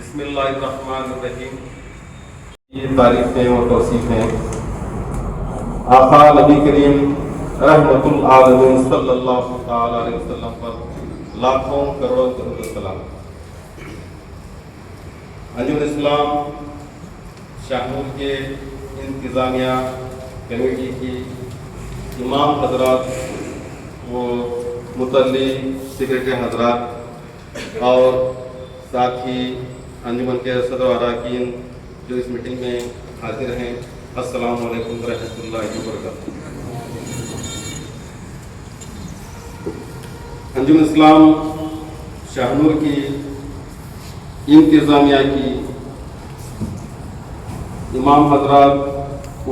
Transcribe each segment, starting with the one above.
बिस्मिल्लाहिर्रहमानिर्रहीम। ये तारीफ़ें और तौसीफ़ें आका नबी करीम रहमतुल आलमीन सल्लल्लाहु तआला अलैहि वसल्लम पर लाखों करोड़ों दरूद सलाम। अंजुम इस्लाम शाहनूर के इंतज़ामिया कमेटी की इमाम हजरात व मुतल्ली सेक्रेटरी हजरात और साथ ही अंजुमन के सदर अरकान जो इस मीटिंग में हाजिर हैं, अस्सलामु अलैकुम रहमतुल्लाहि व बरकातुहू। अंजुम इस्लाम शाहनूर की इंतज़ामिया की इमाम हजरात व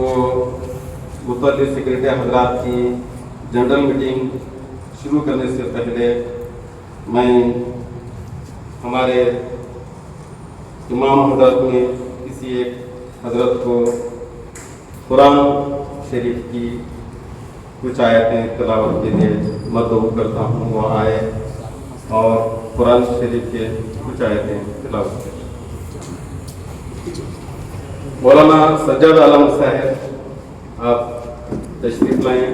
मुतल्लिक़ सेक्रेटरी हजरात की जनरल मीटिंग शुरू करने से पहले मैं हमारे इमाम हजरत में किसी एक हजरत को कुरान शरीफ की कुछ आयतें तिलावत के लिए मदऊ करता हूँ। वो आए और कुरान शरीफ के कुछ आयतें तिलावत करें। मौलाना सज्जाद आलम साहब आप तशरीफ लाएँ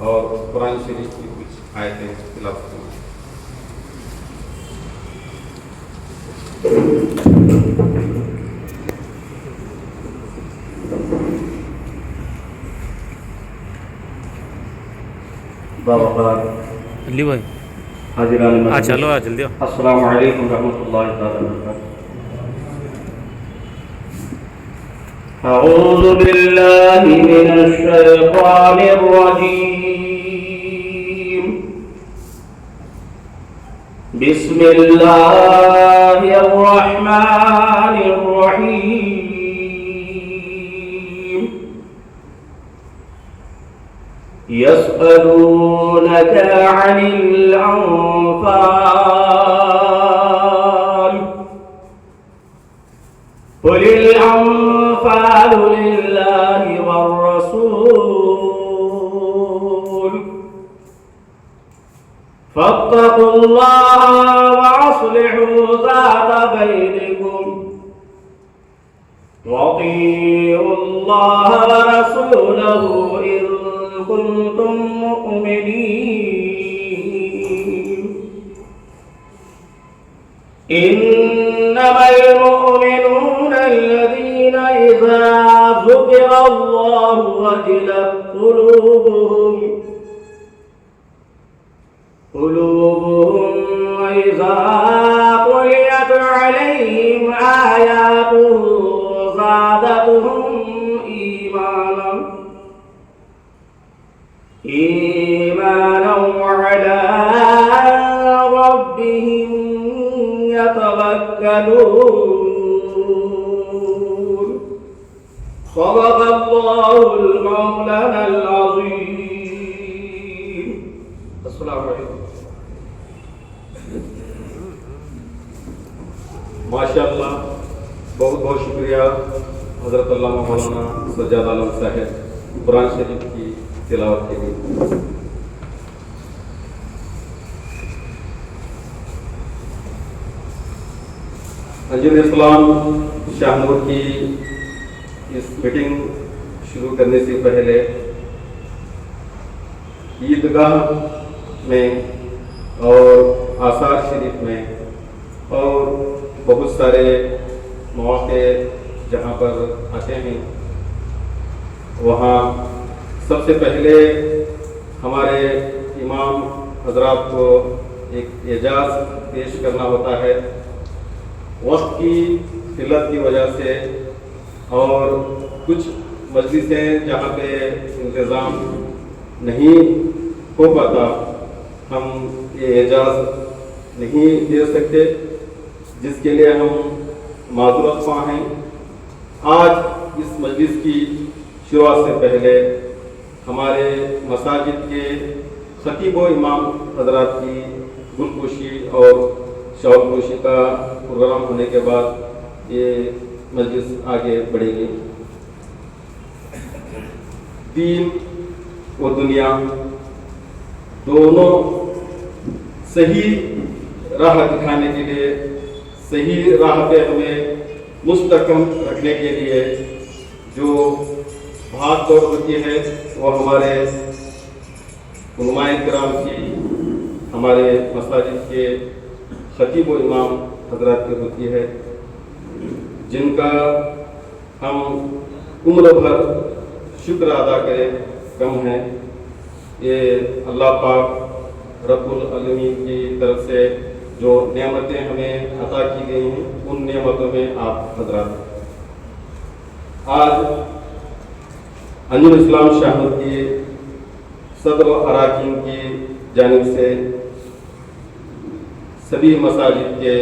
और कुरान शरीफ की कुछ आयतें तिलावत करें। जल्दी भाई चलो जल्दी। अस्सलामु अलैकुम रहमतुल्लाहि व बरकातुहू। अऊज़ु बिल्लाहि मिनश शैतानिर रजीम। बिस्मिल्लाहिर रहमानिर रहीम। यसअलूनका अनिल अन्फाल कुलिल अन्फालु लिल्लाहि वर्रसूल फत्तकुल्लाह वअस्लिहू ज़ात बैनिकुम वअतीउल्लाह वरसूलहू इन कुंतुम मुमिनीन। इन्नमल मुमिनूना अल्लज़ीना इज़ा ज़ुकिरल्लाहु वजिलत क़ुलूबुहुम वइज़ा तुलियत अलैहिम आयातुहु ज़ादतहुम ईमाना वअला रब्बिहिम यतवक्कलून। सदक़ल्लाहुल मौलानाल अज़ीम। अस्सलामु अलैकुम। माशाअल्लाह, बहुत बहुत शुक्रिया हज़रत अल्लामा मौलाना सज्जाद आलम साहब कुरान शरीफ की तिलावत के लिए। अंजुम इस्लाम शाहनूर की इस मीटिंग शुरू करने से पहले ईदगाह में और आसार शरीफ में और बहुत सारे मौके जहाँ पर आते हैं, वहाँ सबसे पहले हमारे इमाम हजरात को एक एजाज़ पेश करना होता है। वक्त की किल्लत की वजह से और कुछ मजलिसें जहाँ पे इंतज़ाम नहीं हो पाता, हम ये एजाज़ नहीं दे सकते, जिसके लिए हम माज़ूरत ख्वाह हैं। आज इस मजलिस की शुरुआत से पहले हमारे मसाजिद के खतीब व इमाम हजरात की गुलपोशी और शौलपोशी का प्रोग्राम होने के बाद ये मजलिस आगे बढ़ेगी। दीन व दुनिया दोनों सही राह दिखाने के लिए सही राह पे हमें मुस्तकम रखने के लिए जो भाग दौड़ होती है वो हमारे उलमाए किराम की, हमारे मसाजिद के खतीब व इमाम हजरात की होती है, जिनका हम उम्र भर शुक्र अदा करें कम है। ये अल्लाह पाक रब्बुल आलमीन की तरफ से जो नेमतें हमें अता की गई हैं, उन नेमतों में आप हजरात आज अंजुम इस्लाम शाहमद की सदर व अराकीन की जानिब से सभी मसाजिद के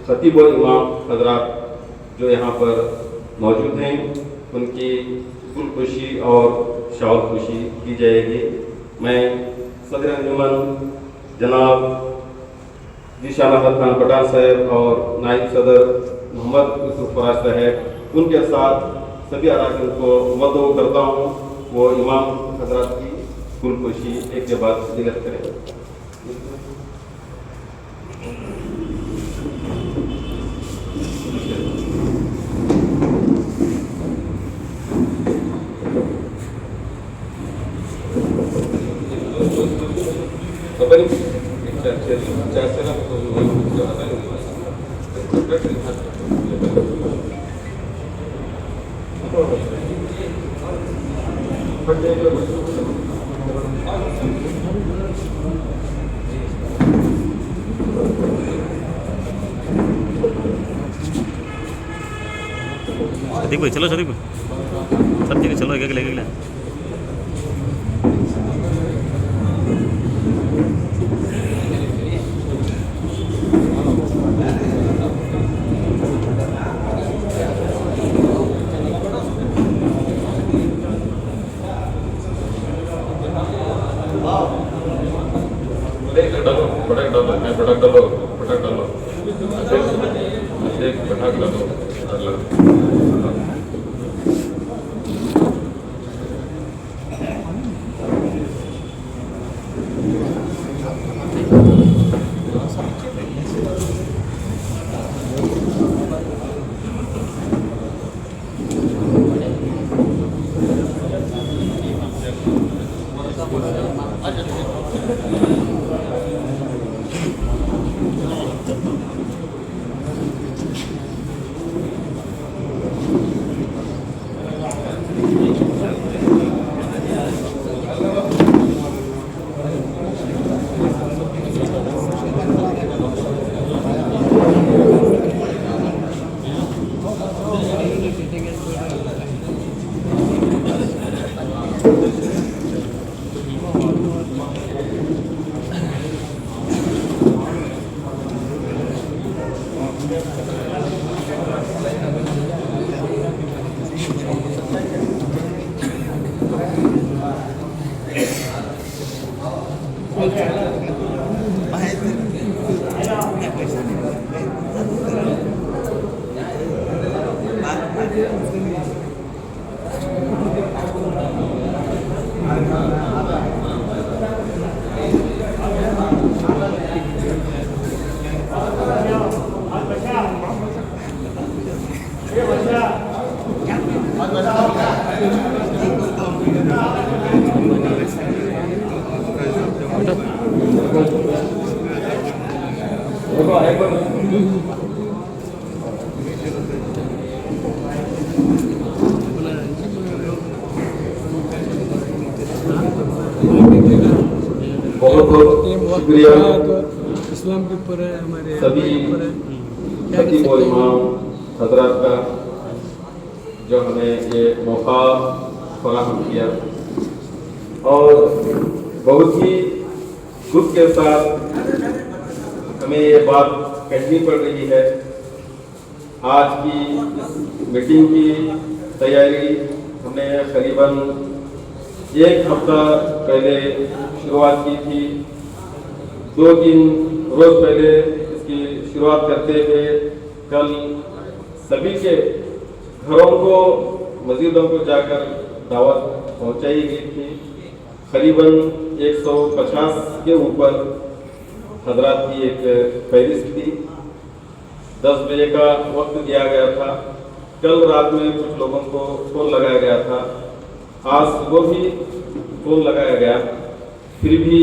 खतीब व इमाम हजरात जो यहाँ पर मौजूद हैं, उनकी कुल खुशी और शाउल खुशी की जाएगी। मैं सदर अंजुमन जनाब निशान अहमद खान पठान साहब और नायब सदर मोहम्मद यूसुफ फराज साहब, उनके साथ सभी अराकीन को मदऊ करता हूँ, वो इमाम हजरात की कुल खुशी एक के बाद जिक्र करें। सदीक भाई चलो, सदीक भाई सब जगह चलो, एक लेके ले। बहुत बहुत शुक्रिया इस्लाम के ऊपर है, हमारे सभी खतीब और इमाम हजरात का जो हमें ये मौका फराहम किया, और बहुत ही दुख के साथ हमें ये बात कहनी पड़ रही है। आज की मीटिंग की तैयारी हमने करीबन एक हफ्ता पहले शुरुआत की थी। 2-3 रोज पहले इसकी शुरुआत करते हुए कल सभी के घरों को, मस्जिदों को जाकर दावत पहुंचाई गई थी। करीबन 150 के ऊपर हजरात की एक फहरिस्त थी। 10 बजे का वक्त दिया गया था। कल रात में कुछ लोगों को फ़ोन लगाया गया था, आज सुबह भी फ़ोन लगाया गया, फिर भी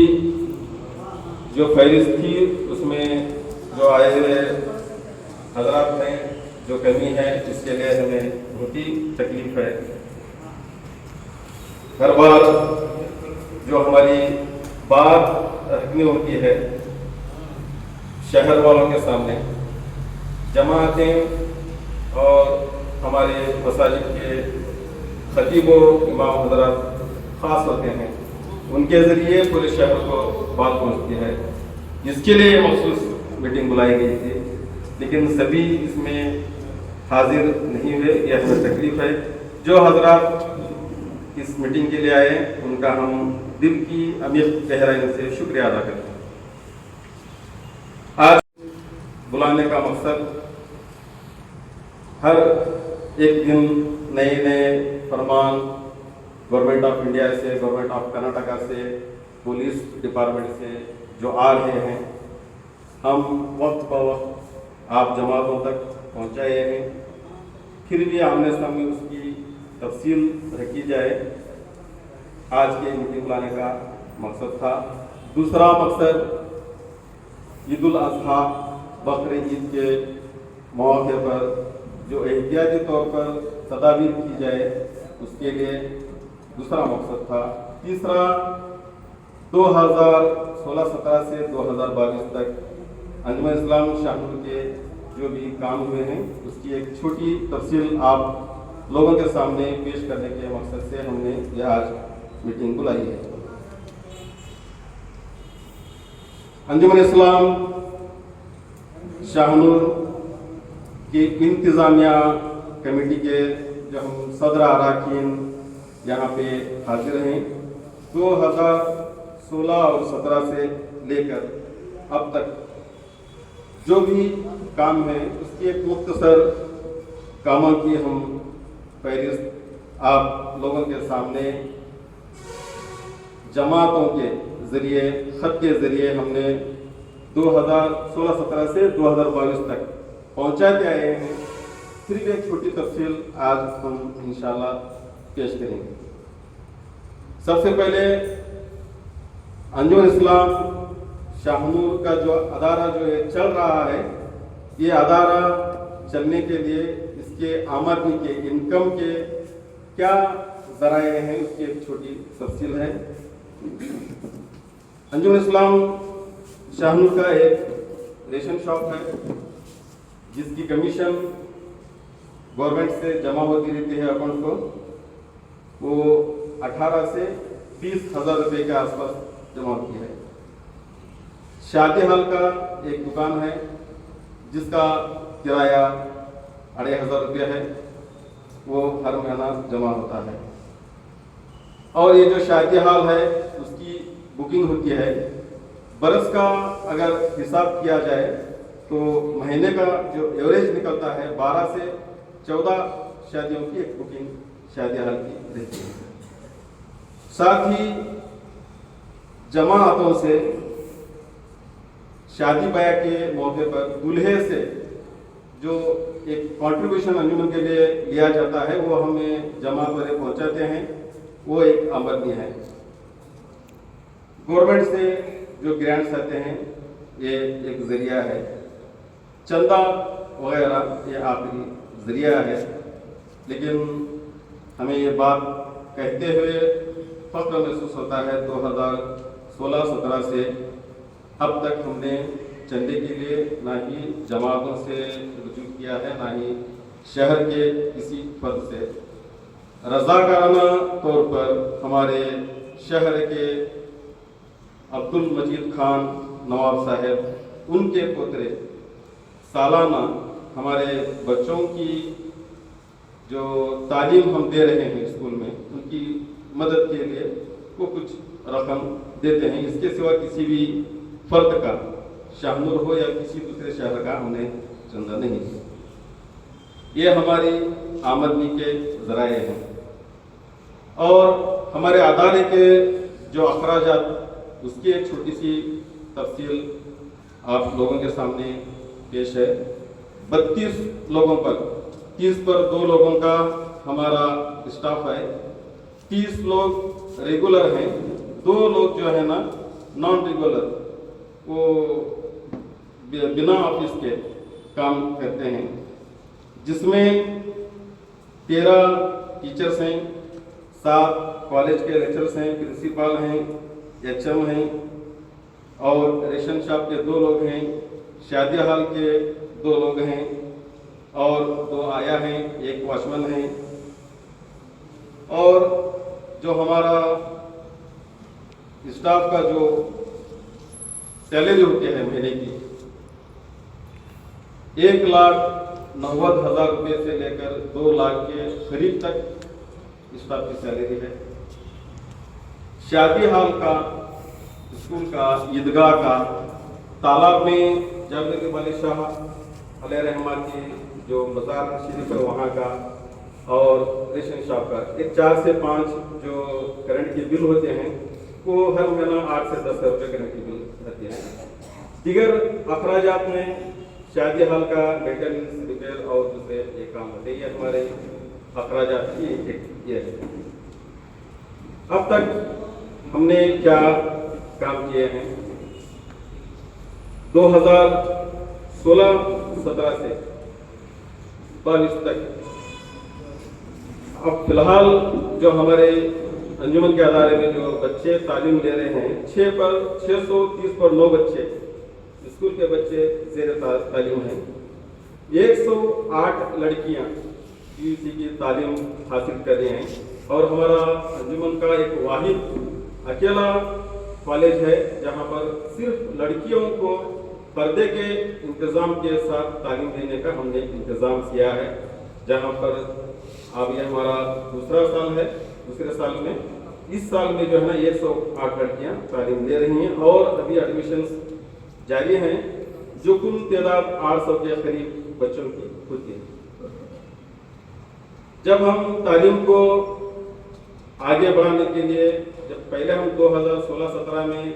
जो फहरिस्त थी उसमें जो आए हुए हजरात में जो कमी है, इसके लिए हमें बहुत ही तकलीफ है। हर बार जो हमारी बात रखनी होती है शहर वालों के सामने, जमातें और हमारे मसाजिद के खतीबों इमाम हजरात ख़ास होते हैं, उनके ज़रिए पूरे शहर को बात पहुंचती है। इसके लिए मखसूस मीटिंग बुलाई गई थी, लेकिन सभी इसमें हाजिर नहीं हुए। यह हमें तकलीफ है। जो हजरात इस मीटिंग के लिए आए उनका हम दिल की अमीर गहराई से शुक्रिया अदा करते हैं। आज बुलाने का मकसद हर एक दिन नए नए फरमान गवर्नमेंट ऑफ इंडिया से, गवर्नमेंट ऑफ कर्नाटका से, पुलिस डिपार्टमेंट से जो आ रहे हैं, हम वक्त ब वक्त आप जमातों तक पहुंचाए हैं। फिर भी आमने सामने उसकी तफसील रखी जाए, आज के मीटिंग बुलाने का मकसद था। दूसरा मकसद ईद उल अज़हा बकरे ईद के मौके पर जो एहतियाती तौर पर तदाबीर की जाए, उसके लिए दूसरा मकसद था। तीसरा 2016-17 से 2022 तक अंजुमन इस्लाम शाहनूर के जो भी काम हुए हैं उसकी एक छोटी तफसील आप लोगों के सामने पेश करने के मकसद से हमने यह आज मीटिंग बुलाई है। अंजुमन इस्लाम शाहनूर की इंतज़ामिया कमेटी के जो हम सदर अरकान यहाँ पे हाजिर हैं, 2016 और 17 से लेकर अब तक जो भी काम है उसकी एक मुख्तसर कामों की हम फहरिस्त आप लोगों के सामने जमातों के ज़रिए, ख़त के ज़रिए हमने 2016-17 से 2022 तक पहुँचाते आए हैं। फिर भी एक छोटी तफसील आज हम इंशाल्लाह पेश करेंगे। सबसे पहले अंजुमन इस्लाम शाहनूर का जो अदारा जो है चल रहा है, ये अदारा चलने के लिए इसके आमदनी के, इनकम के क्या ज़राए हैं, उसकी एक छोटी तफसील है। अंजुमन इस्लाम शाहनूर का एक रेशन शॉप है जिसकी कमीशन गवर्नमेंट से जमा होती रहती है अकाउंट को। वो 18 से 20 हज़ार रुपये के आसपास जमा होती है। शादी हाल का एक दुकान है जिसका किराया 2500 रुपया है, वो हर महीना जमा होता है। और ये जो शादी हाल है उसकी बुकिंग होती है। बरस का अगर हिसाब किया जाए तो महीने का जो एवरेज निकलता है 12 से 14 शादियों की एक बुकिंग शादी हाल की रहती है। साथ ही जमातों से शादी ब्याह के मौके पर दूल्हे से जो एक कंट्रीब्यूशन अंजुमन के लिए लिया जाता है वो हमें जमा पर पहुंचाते हैं, वो एक आमदनी है। गवर्नमेंट से जो ग्रांट्स आते हैं ये एक जरिया है। चंदा वगैरह ये आखिरी जरिया है। लेकिन हमें ये बात कहते हुए फख्र महसूस होता है 2016-17 से अब तक हमने चंदे के लिए ना ही जमातों से रुजू किया है, ना ही शहर के किसी फर्द से। रज़ाकाराना तौर पर हमारे शहर के अब्दुल मजीद खान नवाब साहब, उनके पोतरे सालाना हमारे बच्चों की जो तालीम हम दे रहे हैं स्कूल में, उनकी मदद के लिए वो कुछ रकम देते हैं। इसके सिवा किसी भी फर्द का, शाहनूर हो या किसी दूसरे शहर का, हमने चंदा नहीं है। ये हमारी आमदनी के ज़राए हैं। और हमारे अदारे के जो अखराजात, उसकी एक छोटी सी तफसील आप लोगों के सामने पेश है। 32 लोगों पर, 30 पर 2 लोगों का हमारा स्टाफ है, 30 लोग रेगुलर हैं, 2 लोग जो है ना नॉन रेगुलर, वो बिना ऑफिस के काम करते हैं, जिसमें 13 टीचर्स हैं, 7 कॉलेज के लेक्चरर्स हैं, प्रिंसिपल हैं, एचएम हैं, और रेशन शॉप के 2 लोग हैं, शादी हॉल के 2 लोग हैं, और 2 आया हैं, 1 वॉचमैन हैं, और जो हमारा स्टाफ का जो सैलरी होती है महीने की 1,90,000 रुपये से लेकर 2 लाख के करीब तक स्टाफ की सैलरी है। शादी हॉल का, स्कूल का, ईदगाह का, तालाब में जावेद वाली शाह अलैहिर्रहमा की जो मज़ार शरीफ है वहाँ का, और रेशन शॉप का, एक 4 से 5 जो करंट के बिल होते हैं वो हर महीना 8 से 10 रुपये करंट की बिल रहती है। दीगर अखराजात में शादी हॉल का मेंटेनेंस, रिपेयर और दूसरे ये काम होते हैं, ये हमारे अखराजात की ये है। अब तक हमने क्या काम किए हैं? 2016-17 से 22 तक अब फिलहाल जो हमारे अंजुमन के अदारे में जो बच्चे तालीम ले रहे हैं, 630 पर 9 बच्चे स्कूल के बच्चे ज़ेर तालीम हैं, 108 लड़कियां यूसी की तालीम हासिल कर रही हैं, और हमारा अंजुमन का एक वाहिद अकेला कॉलेज है जहां पर सिर्फ लड़कियों को पर्दे के इंतज़ाम के साथ तालीम देने का हमने इंतज़ाम किया है, जहां पर अब ये हमारा दूसरा साल है। दूसरे साल में इस साल में जो है ना 108 लड़कियां तालीम ले रही हैं, और अभी एडमिशन्स जारी हैं, जो कुल तादाद 800 के करीब बच्चों की होती है। जब हम तालीम को आगे बढ़ाने के लिए, जब पहले हम 2016-17 में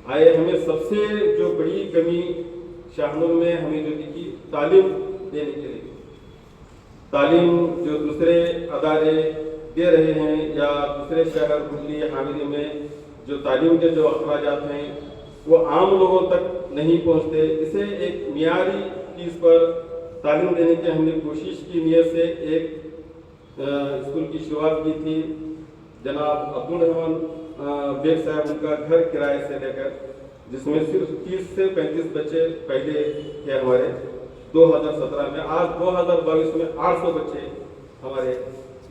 आए, हमें सबसे जो बड़ी कमी शाहनूर में हमें जो दिखी, तालीम देने के लिए, तालीम जो दूसरे अदारे दे रहे हैं या दूसरे शहर दिल्ली हामिदी में जो तालीम के जो अखराजात हैं वो आम लोगों तक नहीं पहुंचते। इसे एक मियारी चीज़ पर तालीम देने की हमने कोशिश की नीयत से एक स्कूल की शुरुआत की थी। जनाब अब्दुल रहमान बेग साहब, उनका घर किराए से लेकर, जिसमें सिर्फ 30 से 35 बच्चे पहले थे हमारे 2017 में। आज 2022 में 800 बच्चे हमारे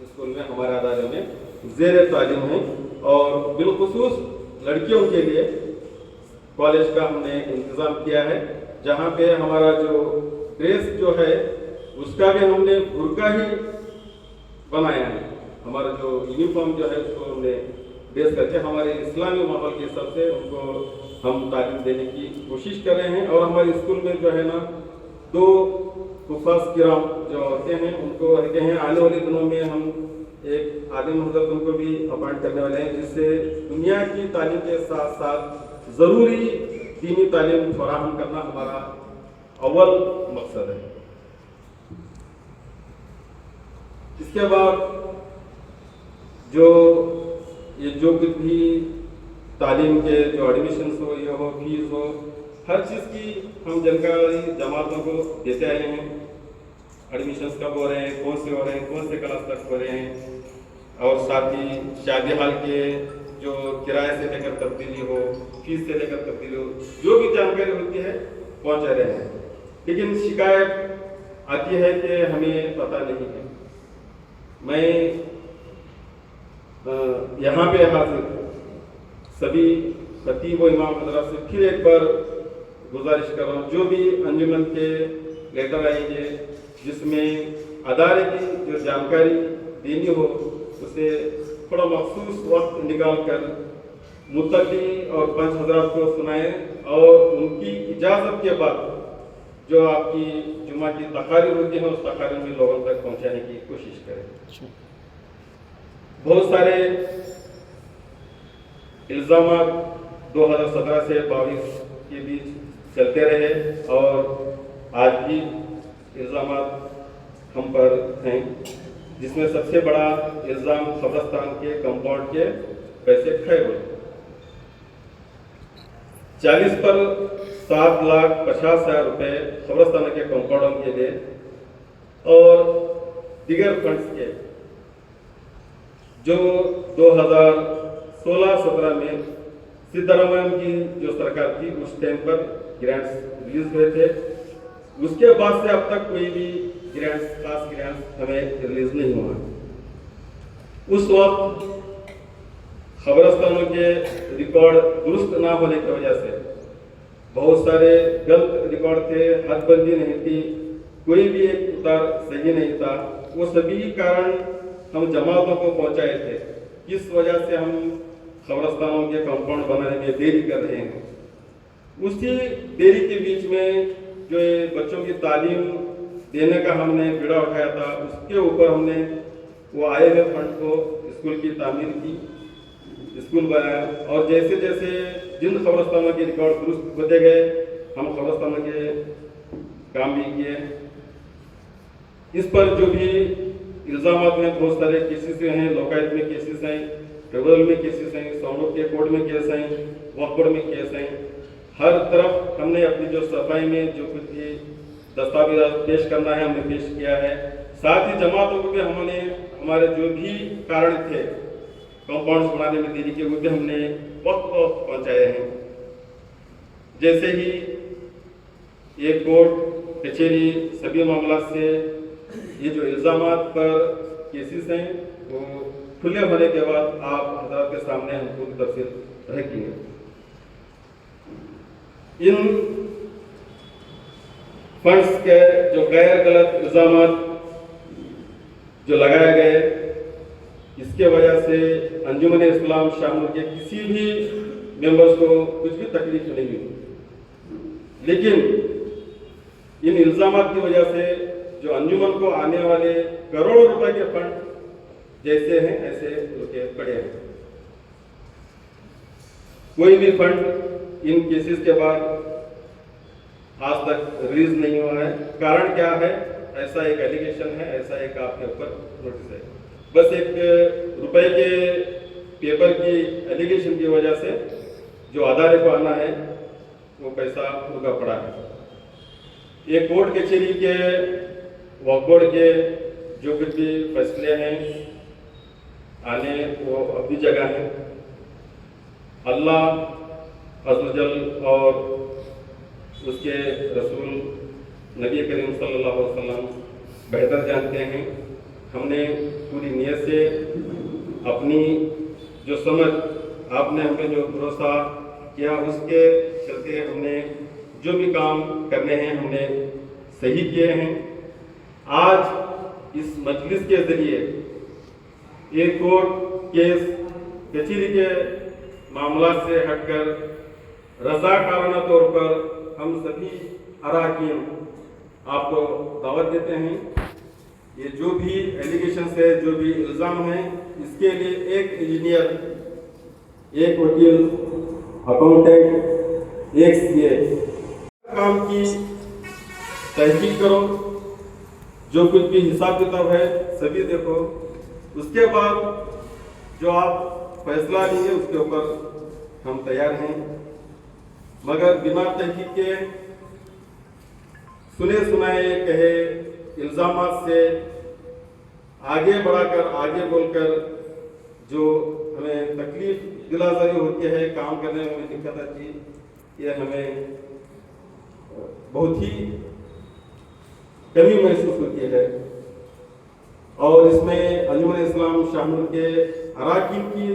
स्कूल में, हमारे अदारे में ज़ेर तालीम हैं, और बिलखुसूस लड़कियों के लिए कॉलेज का हमने इंतज़ाम किया है, जहाँ पे हमारा जो ड्रेस जो है उसका भी हमने बुर्का ही बनाया है। हमारा जो यूनिफॉर्म जो है उसको हमने ड्रेस करके हमारे इस्लामी माहौल के हिसाब से उनको हम तालीम देने की कोशिश कर रहे हैं। और हमारे स्कूल में जो है ना 2 हुफ़ाज़ किराम जो होते हैं उनको रहते हैं। आने वाले दिनों में हम एक आलिम हज़रत उनको भी अपॉइंट करने वाले हैं, जिससे दुनिया की तालीम के साथ साथ ज़रूरी दीनी तालीम फराहम करना हमारा अव्वल मकसद है। इसके बाद जो कुछ भी तालीम के जो एडमिशन्स हो, ये हो, फीस हो, हर चीज़ की हम जानकारी जमातों को देते आए हैं। एडमिशन्स कब हो रहे हैं, कौन से हो रहे हैं, कौन से क्लास तक हो रहे हैं, और साथ ही शादी हाल के जो किराए से लेकर तब्दीली हो, फीस से लेकर तब्दीली हो, जो भी जानकारी होती है पहुँचा रहे हैं। लेकिन शिकायत आती है कि हमें पता नहीं है। मैं यहाँ पे हाजिर सभी खतीब व इमाम हज़रात से फिर एक बार गुजारिश कर रहा हूँ, जो भी अंजुमन के लेटर आएंगे जिसमें अदारे की जो जानकारी देनी हो उसे थोड़ा मखसूस वक्त निकाल कर मुत्तकी और पंच हज़रात को सुनाएं, और उनकी इजाज़त के बाद जो आपकी जुमा की तकारीर होती है उस तकारीर में लोगों तक पहुँचाने की कोशिश करें। बहुत सारे इल्ज़ामात 2017 से 22 के बीच चलते रहे, और आज भी इल्ज़ामात हम पर हैं, जिसमें सबसे बड़ा इल्ज़ाम कब्रिस्तान के कंपाउंड के पैसे खाए हुए। 40 पर 7,50,000 रुपये कब्रिस्तान के कंपाउंड के लिए और दीगर फंड्स के जो 2016-17 में सिद्धरामैया की जो सरकार थी उस टाइम पर ग्रांट्स रिलीज हुए थे। उसके बाद से अब तक कोई भी ग्रांट्स, खास ग्रांट्स हमें रिलीज नहीं हुआ। उस वक्त कब्रिस्तानों के रिकॉर्ड दुरुस्त ना होने की वजह से बहुत सारे गलत रिकॉर्ड थे, हदबंदी नहीं थी, कोई भी एक उतार सही नहीं था। वो सभी कारण हम जमातों को पहुंचाए थे, किस वजह से हम कब्रिस्तानों के कंपाउंड बनाने में देरी कर रहे हैं। उसी देरी के बीच में जो ये बच्चों की तालीम देने का हमने बीड़ा उठाया था, उसके ऊपर हमने वो आए हुए फंड को स्कूल की तामीर की, स्कूल बनाया। और जैसे जैसे जिन कब्रिस्तानों के रिकॉर्ड दुरुस्त होते गए, हम कब्रिस्तानों के काम भी किए। इस पर जो भी इल्ज़ामात में बहुत सारे केसेस हैं, लोकायत में केसेस हैं, ट्रिब्यूनल में केसेस हैं, साउंड के कोर्ट में केस हैं, वक्फ बोर्ड में केस हैं। हर तरफ हमने अपनी जो सफाई में जो कुछ भी दस्तावेज पेश करना है हमने पेश किया है। साथ ही जमातों को भी हमने हमारे जो भी कारण थे कंपाउंड्स बनाने में देरी के, वो भी हमने वक्त पहुंचाए हैं। जैसे ही ये कोर्ट कचहरी सभी मामला से ये जो इल्ज़ामात पर केसेस हैं वो खुले होने के बाद आप हज़रात के सामने हम पूरी तफसील रखेंगे। इन फंड्स के जो गैर गलत इल्ज़ामात जो लगाए गए, इसके वजह से अंजुमन इस्लाम शामिल के किसी भी मेंबर्स को कुछ भी तकलीफ नहीं हुई। लेकिन इन इल्ज़ामात की वजह से जो अंजुमन को आने वाले करोड़ों रुपए के फंड जैसे हैं ऐसे रुके पड़े हैं। कोई भी फंड इन केसेस के बाद आज तक रिलीज नहीं हुआ है। कारण क्या है? ऐसा एक एलिगेशन है, ऐसा एक आपके ऊपर नोटिस है। बस एक रुपए के पेपर की एलिगेशन की वजह से जो अदारे को आना है वो पैसा रुका पड़ा है। ये कोर्ट कचहरी के, वक्फ बोर्ड के जो कुछ भी फैसले हैं आने वो अपनी जगह है। अल्लाह अज़्ज़वजल और उसके रसूल नबी करीम सल्लल्लाहु अलैहि वसल्लम बेहतर जानते हैं। हमने पूरी नीयत से अपनी जो समझ आपने हमें जो भरोसा किया उसके चलते हमने जो भी काम करने हैं हमने सही किए हैं। आज इस मजलिस के जरिए ये कोर्ट केस कचहरी के मामला से हटकर रज़ाकाराना तौर पर हम सभी अराकीन आपको दावत देते हैं। ये जो भी एलिगेशन है, जो भी इल्ज़ाम है, इसके लिए एक इंजीनियर, एक वकील, अकाउंटेंट, एक सीए काम की तहकीक करो, जो कुछ भी हिसाब किताब है सभी देखो। उसके बाद जो आप फैसला लेंगे उसके ऊपर हम तैयार हैं। मगर बिना तहकीक के सुने सुनाए कहे इल्ज़ामात से आगे बढ़ाकर, आगे बोलकर जो हमें तकलीफ दिलाजारी होती है, काम करने में दिक्कत आती है, ये हमें बहुत ही कमी महसूस होती है। और इसमें अंजुमन इस्लाम शामिल के अराकीन की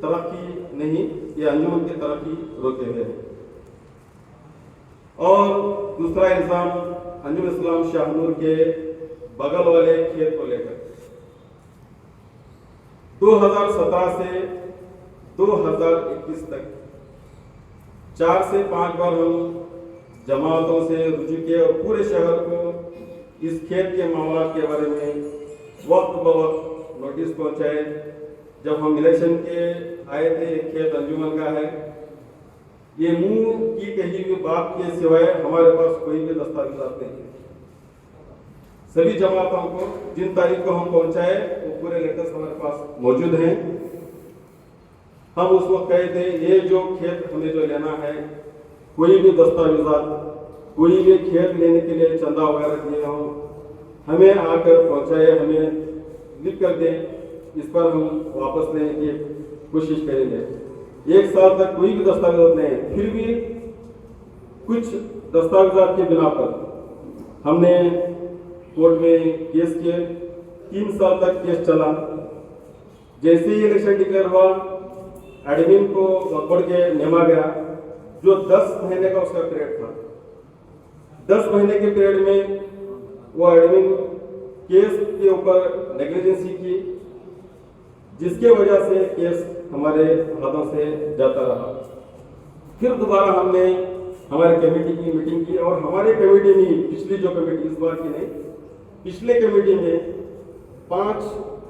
तरक्की नहीं, ये अंजुमन की तरक्की रोके हुए हैं। और दूसरा इल्ज़ाम अंजुमन इस्लाम शाहनूर के बगल वाले खेत को लेकर 2017 से 2021 तक 4 से 5 बार हम जमातों से रुजू किए और पूरे शहर को इस खेत के मामला के बारे में वक्त ब वक्त नोटिस पहुंचाए। जब हम इलेक्शन के आए थे, खेत अंजुमन का है, ये मुंह की कही हुई बात के सिवाय हमारे पास कोई भी दस्तावेजात नहीं है। सभी जमातों को जिन तारीख को हम पहुंचाए वो पूरे लेटर्स हमारे पास मौजूद हैं। हम उस वक्त कहे थे ये जो खेत हमें जो लेना है, कोई भी दस्तावेजात, कोई भी खेत लेने के लिए चंदा वगैरह दिए हों, हमें आकर पहुंचाए, हमें लिख कर दें, इस पर हम वापस लेने की कोशिश करेंगे। 1 साल तक कोई भी दस्तावेज नहीं है, फिर भी कुछ दस्तावेजात के बिना पर हमने कोर्ट में केस किए। 3 साल तक केस चला। जैसे ही इलेक्शन डिक्लेयर हुआ, एडमिन को पकड़ के नेमा गया, जो 10 महीने का उसका पीरियड था। 10 महीने के पीरियड में वो एडमिन केस के ऊपर नेग्लिजेंसी की, जिसके वजह से केस हमारे हाथों से जाता रहा। फिर दोबारा हमने हमारे कमेटी की मीटिंग की और हमारे कमेटी में, पिछली जो कमेटी, इस बार की नहीं, पिछले कमेटी में 5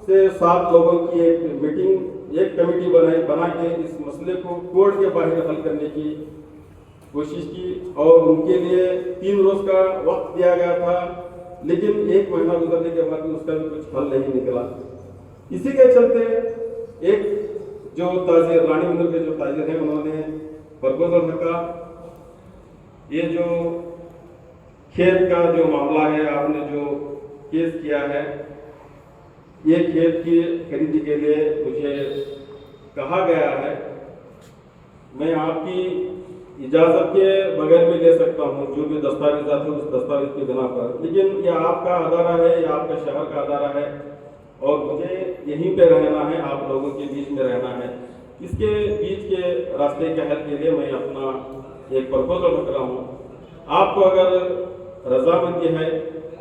से 7 लोगों की एक मीटिंग, एक कमेटी बना के इस मसले को कोर्ट के बाहर हल करने की कोशिश की और उनके लिए 3 रोज का वक्त दिया गया था, लेकिन 1 महीना गुजरने के बाद भी उसका भी कुछ हल नहीं निकला। इसी के चलते एक जो ताजिर, रानी मंदिर के जो ताजिर हैं, उन्होंने प्रपोजल रखा, ये जो खेत का जो मामला है, आपने जो केस किया है, ये खेत की खरीदी के लिए मुझे कहा गया है, मैं आपकी इजाजत के बगैर भी ले सकता हूँ जो भी दस्तावेजात है उस दस्तावेज के बिना पर, लेकिन यह आपका अदारा है, यह आपका शहर का अदारा है और मुझे यहीं पे रहना है, आप लोगों के बीच में रहना है। इसके बीच के रास्ते के हल के लिए मैं अपना एक प्रपोजल रख रहा हूँ। आपको अगर रजामंदी है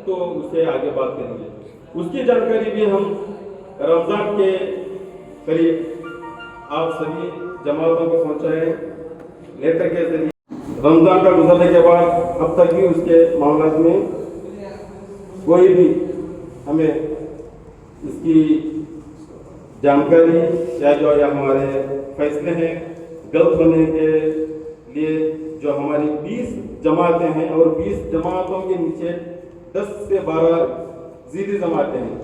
तो उससे आगे बात करेंगे। उसकी जानकारी भी हम रमजान के करीब आप सभी जमातों को पहुँचाएँ लेटर के जरिए। रमजान का गुजरने के बाद अब तक भी उसके मामले में कोई भी हमें इसकी जानकारी या हमारे फैसले हैं गलत होने के लिए, जो हमारी 20 जमातें हैं और 20 जमातों के नीचे 10 से 12 ज़ीदी जमातें हैं,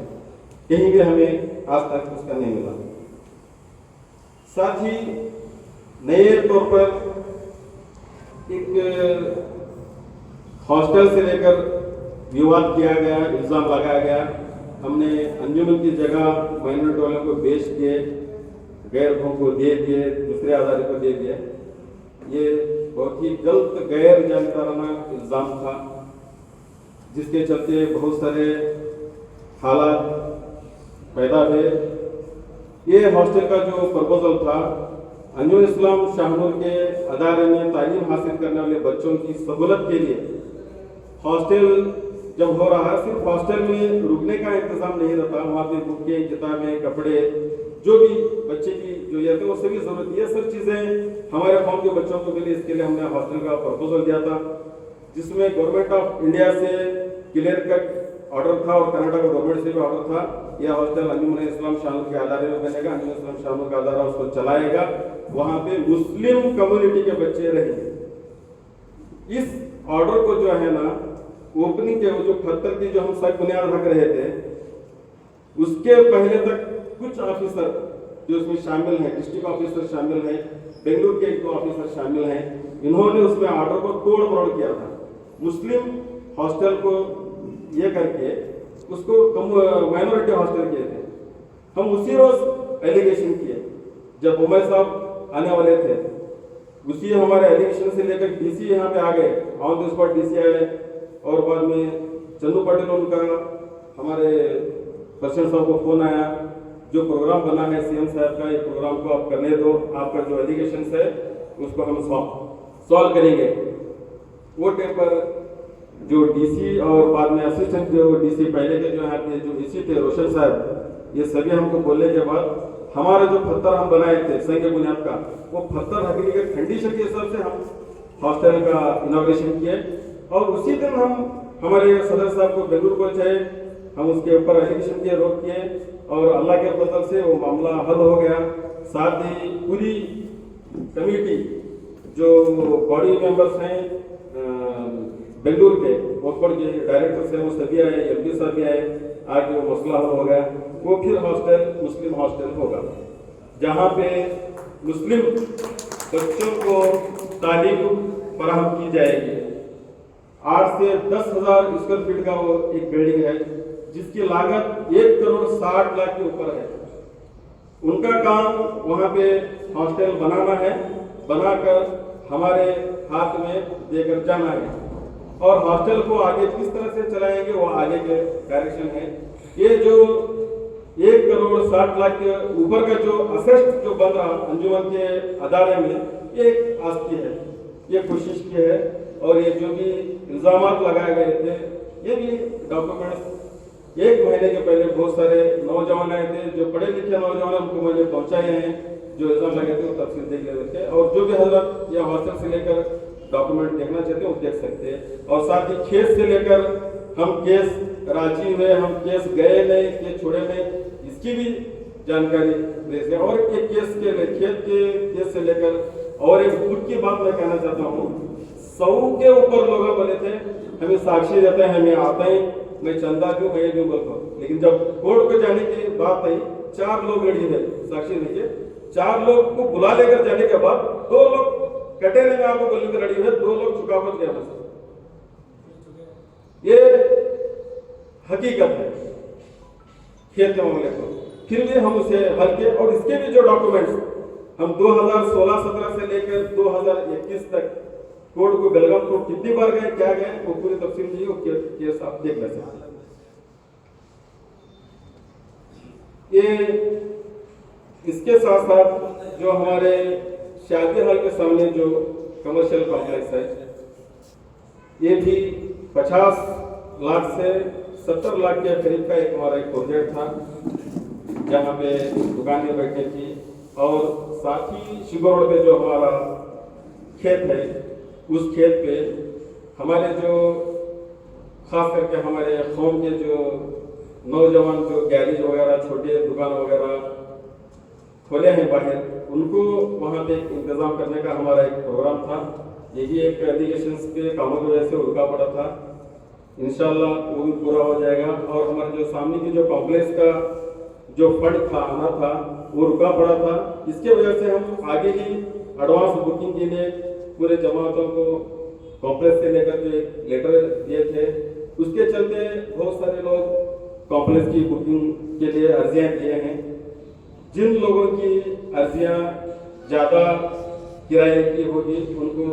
कहीं भी हमें आज तक उसका नहीं मिला। साथ ही नए तौर पर एक हॉस्टल से लेकर विवाद किया गया, इल्ज़ाम लगाया गया, हमने अंजुमन की जगह माइनॉरिटी वालों को बेच दिए, गैर को दे दिए, दूसरे आधार को दे दिए। ये बहुत ही गलत गैर जानकाराना इल्ज़ाम था, जिसके चलते बहुत सारे हालात पैदा हुए। ये हॉस्टल का जो प्रपोजल था, अंजुमन इस्लाम शाहनूर के अदारे में तालीम हासिल करने वाले बच्चों की सहूलत के लिए हॉस्टल जब हो रहा है, सिर्फ हॉस्टल में रुकने का इंतजाम नहीं रहता, वहाँ पे बुकें, किताबें, कपड़े, जो भी बच्चे की जरूरत है वो सभी जरूरत, ये सब चीज़ें हमारे कौम के बच्चों को मिली। इसके लिए हमने हॉस्टल का प्रपोजल दिया था, जिसमें गवर्नमेंट ऑफ इंडिया से क्लियर कट ऑर्डर था और कनाडा का गवर्नमेंट से भी ऑर्डर था। यह हॉस्टल अंजुमन इस्लाम शाहनूर के अदारे में बनेगा, अंजुमन इस्लाम शाहनूर का अदारा उसको चलाएगा, वहाँ पे मुस्लिम कम्युनिटी के बच्चे रहेंगे। इस ऑर्डर को जो है ना, ओपनिंग के जो 78 की जो हम सब बुनियाद रख रहे थे, उसके पहले तक कुछ ऑफिसर जो उसमें शामिल हैं, डिस्ट्रिक्ट ऑफिसर शामिल हैं, बेंगलुरु के 2 ऑफिसर शामिल हैं, इन्होंने उसमें ऑर्डर को तोड़ मरोड़ किया था। मुस्लिम हॉस्टल को ये करके उसको माइनॉरिटी हॉस्टल किए थे। हम उसी रोज एलिगेशन किए, जब उमर साहब आने वाले थे, उसी हमारे एलिगेशन से लेकर डीसी यहाँ पे आ गए, ऑन द स्पॉट डीसी आए और बाद में चंदू पाटिल उनका हमारे प्रेसिडेंट साहब को फोन आया, जो प्रोग्राम बना है सीएम साहब का, ये प्रोग्राम को आप करने दो, आपका जो एलिगेशन है उसको हम सॉल्व करेंगे। वो टाइम पर जो डीसी और बाद में असिस्टेंट जो डीसी पहले के जो यहाँ पे जो डीसी थे रोशन साहब, ये सभी हमको बोलने के बाद हमारा जो पत्थर हम बनाए थे संघ बुनियाद का, वो पत्थर रखने के कंडीशन के हिसाब से हम हॉस्टल का इनॉग्रेशन किए और उसी दिन हम हमारे सदर साहब को बेंगलुरु पहुंचाए, हम उसके ऊपर एलिगेशन किए, रोक किए और अल्लाह के फजल से वो मामला हल हो गया। साथ ही पूरी कमेटी जो बॉडी मेंबर्स हैं बेंगलुरु के ओपन के डायरेक्टर से वो सभी आए, एमपी साहब भी आए, आज वो मसला हल हो गया। वो फिर हॉस्टल मुस्लिम हॉस्टल होगा जहाँ पे मुस्लिम बच्चों को तालीम फराहम की जाएगी। 8 से 10,000 स्क्वायर फीट का वो एक बिल्डिंग है जिसकी लागत 1 करोड़ 60 लाख के ऊपर है। उनका काम वहाँ पे हॉस्टल बनाना है, बनाकर हमारे हाथ में देकर जाना है और हॉस्टल को आगे किस तरह से चलाएंगे वो आगे के डायरेक्शन है। ये जो 1 करोड़ 60 लाख के ऊपर का जो असेस्ट जो बन रहा अंजुमन के अदारे में, ये एक आस्ती है, ये कोशिश की है। और ये जो भी इल्जामात लगाए गए थे, ये भी डॉक्यूमेंट्स 1 महीने के पहले बहुत सारे नौजवान आए थे, जो पढ़े लिखे नौजवान, उनको मैंने पहुंचाए हैं, जो इल्जाम लगे थे वो तफसील देख लेते थे। और जो भी हजरत या हॉस्टल से लेकर डॉक्यूमेंट देखना चाहते हैं वो देख सकते हैं। और साथ ही केस से लेकर हम केस रांची में हम केस गए नहीं, केस छोड़े नहीं, इसकी भी जानकारी देते हैं। और एक केस के खेत के केस से लेकर और एक खुद की बात मैं कहना चाहता हूँ, 100 के ऊपर लोग बोले थे हमें साक्षी देते हैं, हमें आता है, मैं चंदा क्यों मैं क्यों बोलता हूँ। लेकिन जब कोर्ट को जाने की बात आई, 4 लोग रेडी थे साक्षी देके, 4 लोग को बुला लेकर जाने के बाद 2 लोग कटेरे में आपको बोलने के रेडी हुए, 2 लोग चुकावत गया बस। ये हकीकत है खेत के मामले को। फिर भी हम उसे हल किए और इसके भी जो डॉक्यूमेंट्स हम 2016-17 से लेकर 2021 तक कोर्ट को बेलगाम कोर्ट कितनी बार गए, क्या गए, वो पूरी तफसील दी, वो केस आप देख ले सकते। ये इसके साथ साथ जो हमारे शादी हॉल के सामने जो कमर्शियल कॉम्प्लेक्स है, ये भी 50 लाख से 70 लाख के करीब का एक हमारा एक प्रोजेक्ट था, जहाँ पे दुकानें बैठने की। और साथ ही शुगर रोड पे जो हमारा खेत है, उस खेत पे हमारे जो खास करके हमारे कौम के जो नौजवान जो गैरेज वगैरह छोटे दुकान वगैरह खोले हैं बाहर, उनको वहाँ पे इंतजाम करने का हमारा एक प्रोग्राम था। यही एक एलिगेशन के कामों की वजह से रुका पड़ा था, इंशाल्लाह वो भी पूरा हो जाएगा। और हमारे जो सामने की जो कॉम्प्लेक्स का जो फंड था आना था वो रुका पड़ा था, इसके वजह से हम आगे ही एडवांस बुकिंग के लिए पूरे जमातों को कॉम्प्लेक्स से लेकर जो एक लेटर दिए थे, उसके चलते बहुत सारे लोग कॉम्प्लेक्स की बुकिंग के लिए अर्जियां दिए हैं। जिन लोगों की अर्जियां ज़्यादा किराए की होगी उनको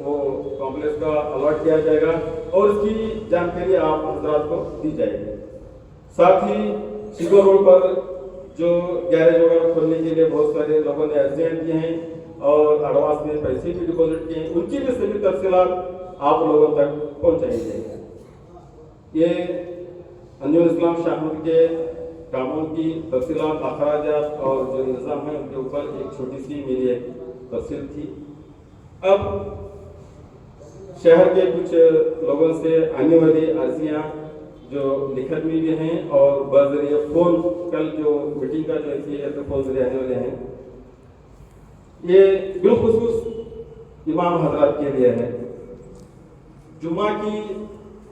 वो कॉम्प्लेक्स का अलॉट किया जाएगा और उसकी जानकारी आप हजरात को दी जाएगी। साथ ही शिगर रोड पर जो गैरेज वगैरह खोलने के लिए बहुत सारे लोगों ने अर्जियां दी हैं और एडवांस में पैसे भी डिपॉजिट किए हैं, उनकी भी सभी तफसीलात आप लोगों तक पहुंचाई जाएगी। ये अंजुमन इस्लाम शाहमद के कामों की तफसीलात, अखराजात और जो निज़ाम है उनके ऊपर एक छोटी सी मेरी एक तफसील थी। अब शहर के कुछ लोगों से आने वाली अर्जियां जो लिखत में भी हैं और बजरिए फोन, कल जो मीटिंग का जो है तो फोन जरिए आने वाले हैं, ये बिलखुसूस इमाम हजरात के लिए है। जुम्मा की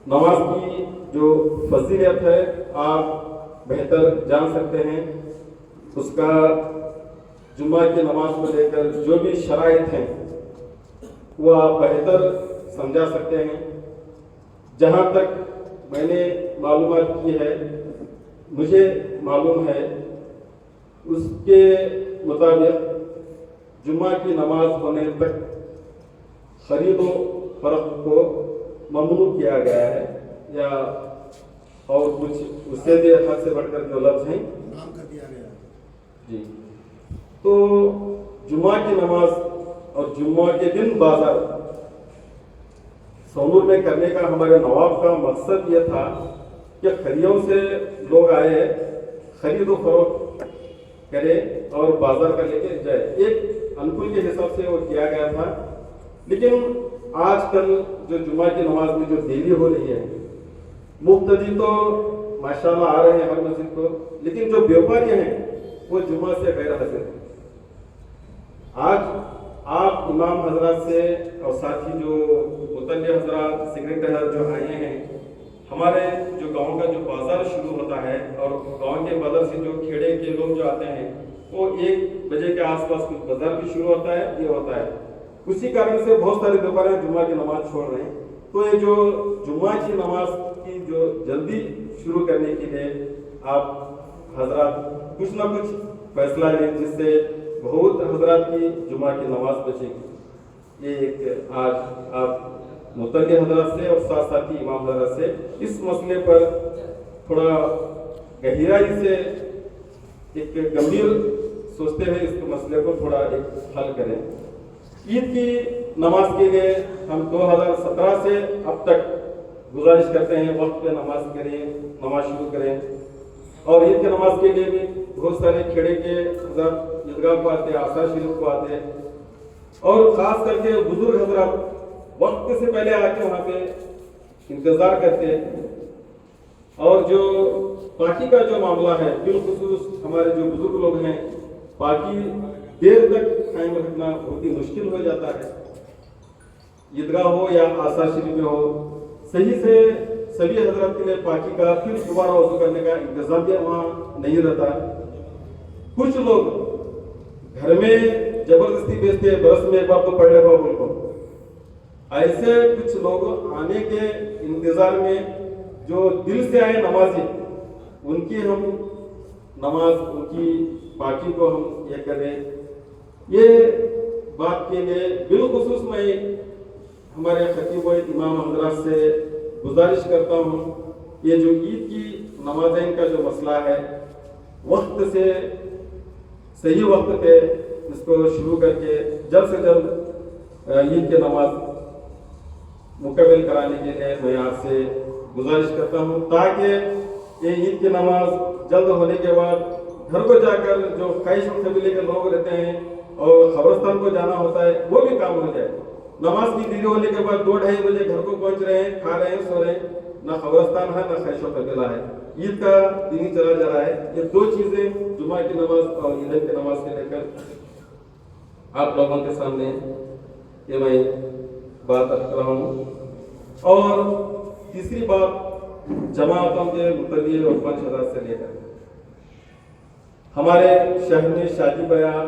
नमाज की जो फजीलत है आप बेहतर जान सकते हैं, उसका जुम्मा की नमाज को लेकर जो भी शराइत हैं वो आप बेहतर समझा सकते हैं। जहाँ तक मैंने मालूमात की है, मुझे मालूम है, उसके मुताबिक जुम्मा की नमाज होने तक खरीदो फरोख्त को ममनू किया गया है, या और कुछ उससे भी हद से बढ़कर जो लफ्ज हैं नाम कर दिया गया जी। तो जुम्मा की नमाज और जुम्मा के दिन बाजार सोनूर में करने का हमारे नवाब का मकसद ये था कि खरियों से लोग आए, खरीदो फरोख्त करें और बाजार का लेके जाए। एक अनुकूल के हिसाब से वो किया गया था। लेकिन आजकल जो जुम्मा की नमाज में जो देरी हो रही है, मुक्तदी तो माशाल्लाह आ रहे हैं हर मस्जिद को, लेकिन जो व्यापारी हैं वो जुम्मा से गैर हाजिर हैं। आज आप इमाम हजरात से और साथ ही जो मुतल्ली हजरात सेक्रेटरी जो आए हैं, हमारे जो गांव का जो बाजार शुरू होता है और गांव के बाजार से जो खेड़े के लोग जो आते हैं वो 1 बजे के आसपास कुछ बाजार भी शुरू होता है, ये होता है। उसी कारण से बहुत सारे दोपहर जुम्मा की नमाज छोड़ रहे हैं। तो ये जो जुम्मा की नमाज की जो जल्दी शुरू करने के लिए आप हजरात कुछ ना कुछ फैसला लें, जिससे बहुत हजरात की जुम्मा की नमाज बचेगी। ये एक आज आप मुतल्ली हजरात से और साथ साथ ही इमाम हजरात से इस मसले पर थोड़ा गहराई से एक गंभीर सोचते हुए इस मसले को थोड़ा एक हल करें। ईद की नमाज के लिए हम 2017 से अब तक गुजारिश करते हैं वक्त पे नमाज करें, नमाज शुरू करें। और ईद की नमाज के लिए भी बहुत सारे खेड़े के हजरात ईदगाह को आते हैं, आशा शरीफ को आते हैं, और खास करके बुजुर्ग हजरात वक्त से पहले आके वहाँ पे इंतजार करते हैं। और जो पार्टी का जो मामला है, बिलखुसूस हमारे जो बुजुर्ग लोग हैं, पार्टी देर तक कायम रखना बहुत ही मुश्किल हो जाता है। ईदगाह हो या आशा शरीफ में हो, सही से सभी हजरत के लिए पार्टी का फिर दोबारा वजू करने का इंतजाम भी वहाँ नहीं रहता। कुछ लोग घर में जबरदस्ती भेजते हैं, बरस में एक बार तो पढ़ ले बाबू को। ऐसे कुछ लोग आने के इंतजार में जो दिल से आए नमाजी, उनकी हम नमाज, उनकी पार्टी को हम ये करें। ये बात के लिए बिलखुसूस मैं हमारे खतीब और इमाम हजरात से गुजारिश करता हूँ, ये जो ईद की नमाज़ें का जो मसला है, वक्त से सही वक्त पे इसको शुरू करके जल्द से जल्द ईद की नमाज मुकम्मल कराने के लिए मैं आपसे गुजारिश करता हूँ, ताकि ये ईद की नमाज जल्द होने के बाद घर को जाकर जो ख्वाहिश कबीले के लोग रहते हैं और खबरस्तान को जाना होता है, वो भी काम हो जाए। नमाज की देरी होने के बाद 2-2:30 बजे घर को पहुंच रहे हैं, खा रहे हैं, सो रहे हैं, ना खबरस्तान है ना ख्वाहिश कबीला है। ईद का दिन ही चला जा रहा है। ये 2 चीजें जुमा की नमाज और ईद की नमाज के लेकर आप लोगों के सामने ये मैं बात रख रहा हूँ। और तीसरी बात, जमातों के मुतल्ली और पंच हजरात से लेकर हमारे शहर में शादी ब्याह,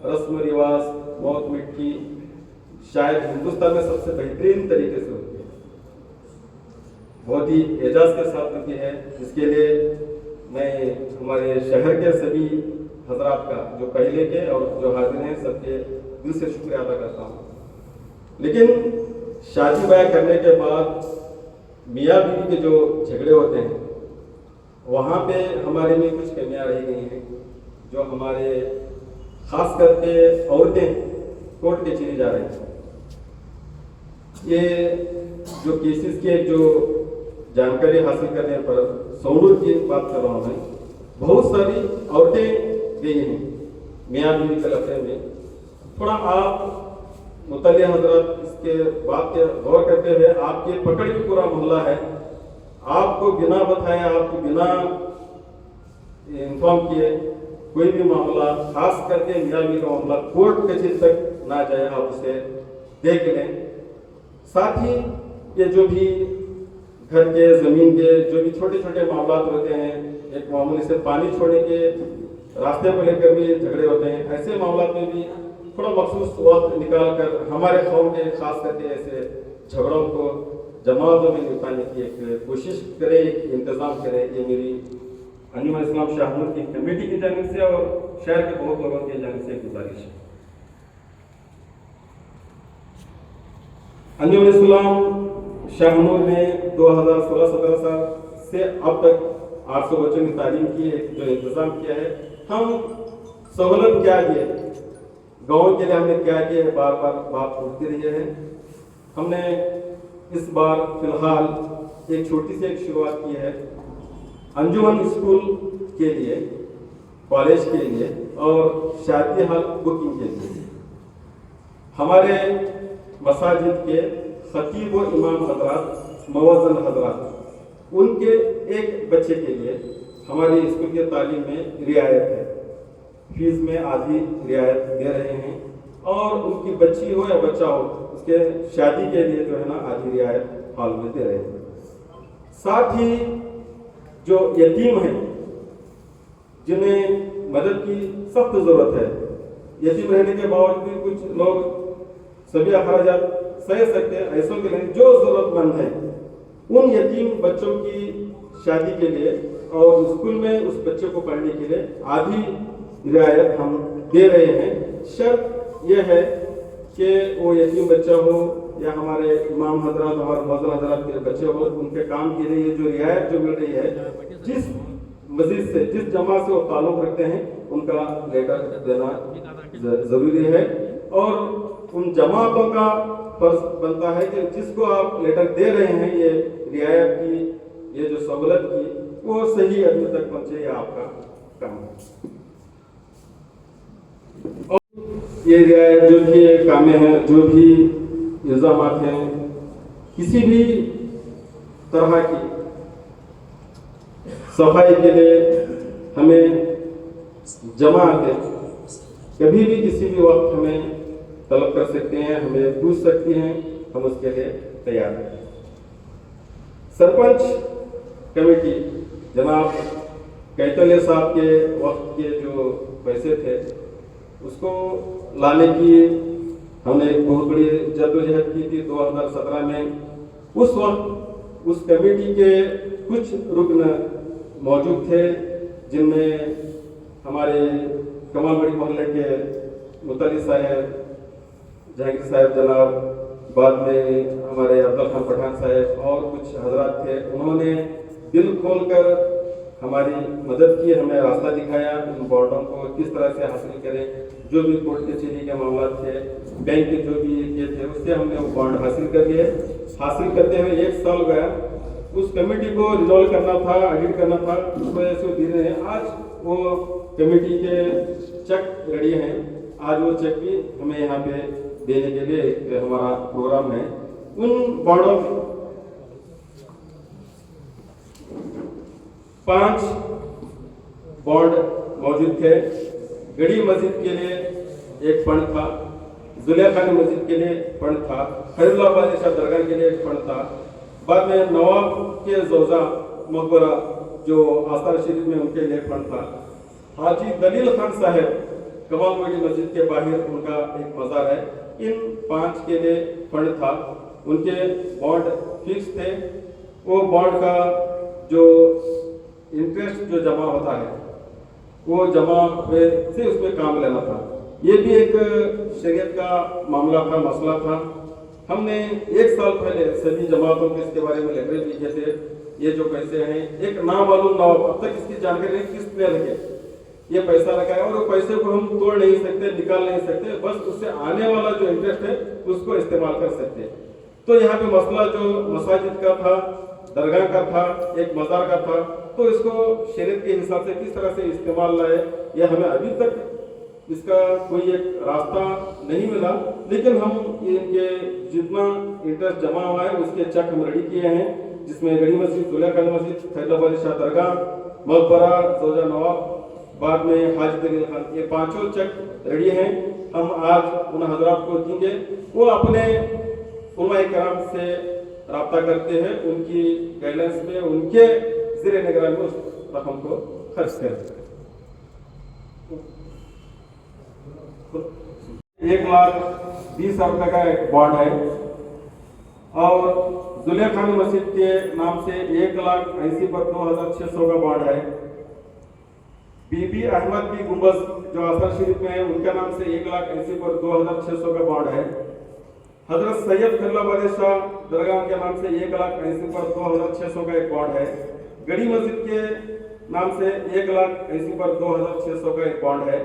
रस्म रिवाज, मौत मिट्टी शायद हिंदुस्तान में सबसे बेहतरीन तरीके से होती है, बहुत ही एजाज के साथ होती है। इसके लिए मैं हमारे शहर के सभी हजरात का, जो पहले के और जो हाजिर हैं, सबके दिल से शुक्रिया अदा करता हूँ। लेकिन शादी ब्याह करने के बाद मियाँ बीवी के जो झगड़े होते हैं, वहाँ पे हमारे में कुछ कमियाँ रह गई हैं, जो हमारे खास करके औरतें कोर्ट के चली जा रही हैं। ये जो केसेस के जो जानकारी हासिल करने पर सौरूर की बात कर रहा हूँ मैं, बहुत सारी औरतें गई हैं मियाँ बीवी के लफड़े में। थोड़ा आप मुतल्ली हजरत इसके बात के गौर करते हुए, आपके पकड़ भी पूरा मोहल्ला है, आपको बिना बताए, आपको बिना इन्फॉर्म किए कोई भी मामला, खास करके मियाँ बीवी का मामला, कोर्ट कचहरी तक ना जाए, आप उसे देख लें। साथ ही ये जो भी घर के जमीन के जो भी छोटे छोटे मामला होते हैं, एक मामूली से पानी छोड़ने के रास्ते को लेकर भी झगड़े होते हैं, ऐसे मामला में भी थोड़ा मखसूस वक्त निकाल कर हमारे कौम के खास करके ऐसे झगड़ों को जमातों में निपटाने की एक कोशिश करें, एक इंतजाम करें। ये मेरी अंजुमन इस्लाम शाहनूर की कमेटी की जानिब से और शहर के बहुत लोगों की जानिब से गुजारिश है। अंजुमन इस्लाम शाहनूर ने 2016-17 साल से अब तक 800 बच्चों की तालीम की, जो इंतजाम किया है। हम सहूलत क्या दिए, गाँव के लिए हमने क्या किया है, बार बार बात उठती रही है। हमने इस बार फिलहाल एक छोटी सी एक शुरुआत की है अंजुमन स्कूल के लिए, कॉलेज के लिए और शादी हाल बुकिंग के लिए। हमारे मसाजिद के खतीब व इमाम हजरात, मुअज्जिन हजरात, उनके एक बच्चे के लिए हमारी स्कूल की तालीम में रियायत है, फीस में आधी रियायत दे रहे हैं। और उनकी बच्ची हो या बच्चा हो उसके शादी के लिए जो है ना आधी रियायत हाल में दे रहे हैं। साथ ही जो यतीम हैं जिन्हें मदद की सख्त जरूरत है, यतीम रहने के बावजूद भी कुछ लोग सभी अखराजात सह सकते हैं, ऐसों के लिए जो जरूरतमंद है उन यतीम बच्चों की शादी के लिए और स्कूल में उस बच्चे को पढ़ने के लिए आधी रियायत हम दे रहे हैं। शर्त यह है कि वो यतीम बच्चा हो या हमारे इमाम हजरात हमारे मौजूद हजरात के बच्चे हो, उनके काम के लिए जो रियायत जो मिल रही है, जिस मस्जिद से जिस जमा से वो ताल्लुक रखते हैं उनका लेटर देना जरूरी है। और उन जमातों का फर्ज बनता है कि जिसको आप लेटर दे रहे हैं ये रियायत की, ये जो सहूलत की, वो सही आदमी तक पहुंचे, ये आपका काम है। और ये रियायत जो भी कामें हैं, जो भी इल्जामात हैं, किसी भी तरह की सफाई के लिए हमें जमा के कभी भी किसी भी वक्त हमें तलब कर सकते हैं, हमें पूछ सकती हैं, हम उसके लिए तैयार हैं। सरपंच कमेटी जनाब कैतले साहब के वक्त के जो पैसे थे उसको लाने की हमने एक बहुत बड़ी जद्दोजहद की थी 2017 में। उस वक्त उस कमेटी के कुछ रुकन मौजूद थे जिनमें हमारे कमालबड़ी मोहल्ले के मुतल्ली साहब, जहांगीर साहब जनाब, बाद में हमारे अब्दुल खान पठान साहब और कुछ हजरात थे। उन्होंने दिल खोलकर हमारी मदद की, हमें रास्ता दिखाया उन बॉन्डों को किस तरह से हासिल करें। जो भी कोर्ट कचहरी के मामला थे, बैंक के जो भी ये थे, उससे हमने वो बॉन्ड हासिल कर लिए। हासिल करते हुए 1 साल गया। उस कमेटी को रिजॉल्व करना था, ऑडिट करना था, उस वजह से वो धीरे हैं। आज वो कमेटी के चेक रेडी हैं, आज वो चेक भी हमें यहाँ पे देने के लिए हमारा प्रोग्राम है। उन बॉन्डों में 5 बॉन्ड मौजूद थे। गड़ी मस्जिद के लिए एक फंड था, जुलिया खानी मस्जिद के लिए फंड था, खैरुल्लाह बादशाह दरगाह के लिए एक फंड था। बाद में नवाब के जोजा मकबरा जो आस्था शरीफ में उनके लिए फंड था। हाजी दलील खान साहब कमालबड़ी मस्जिद के बाहर उनका एक मज़ार है, इन 5 के लिए फंड था। उनके बॉन्ड फिक्स थे। वो बॉन्ड का जो इंटरेस्ट जो जमा होता है वो जमा से उसमें काम लेना था। ये भी एक शरीयत का मामला था, मसला था। हमने 1 साल पहले सभी जमातों को इसके बारे में लेटर लिखे थे। ये जो पैसे हैं, एक नामालूम नवाब, अब तक इसकी जानकारी नहीं किसने रखे ये पैसा रखा है और वो पैसे को हम तोड़ नहीं सकते, निकाल नहीं सकते, बस उससे आने वाला जो इंटरेस्ट है उसको इस्तेमाल कर सकते हैं। तो यहाँ पे मसला जो मसाजिद का था, दरगाह का था, एक मज़ार का था, तो इसको शरीयत के हिसाब से किस तरह से इस्तेमाल लाए, यह हमें अभी तक इसका कोई एक रास्ता नहीं मिला। लेकिन हम इनके जितना इंटरेस्ट जमा हुआ है उसके चेक हम रेडी किए हैं, जिसमें गड़ी मस्जिद, जुलिया खानी मस्जिद, खैरुल्लाह बादशाह दरगाह, मकबरा, जोजा नवाब, बाद में हाजी दलील खान, ये 5 चेक रेडी हैं। हम आज उन हजरात को देंगे, वो अपने उलमाए कराम से राब्ता करते हैं, उनकी गाइडेंस में, उनके ज़ेरे निगरानी में उस रकम को खर्च करते हैं। 1,20,000 रुपये का एक बॉन्ड है और जुलिया खानी मस्जिद के नाम से 1,80,000 पर 2,600 का बॉन्ड है। बीबी अहमद की गुंबज जो आस्था शरीफ में है उनके नाम से 1,80,000 पर 2,600 का बॉन्ड है। हजरत सैयद खैरुल्लाह बादशाह दरगाह के नाम से 1,80,000 पर 2,600 का एक बॉन्ड है। गड़ी मस्जिद के नाम से 1,80,000 पर 2,600 का एक बॉन्ड है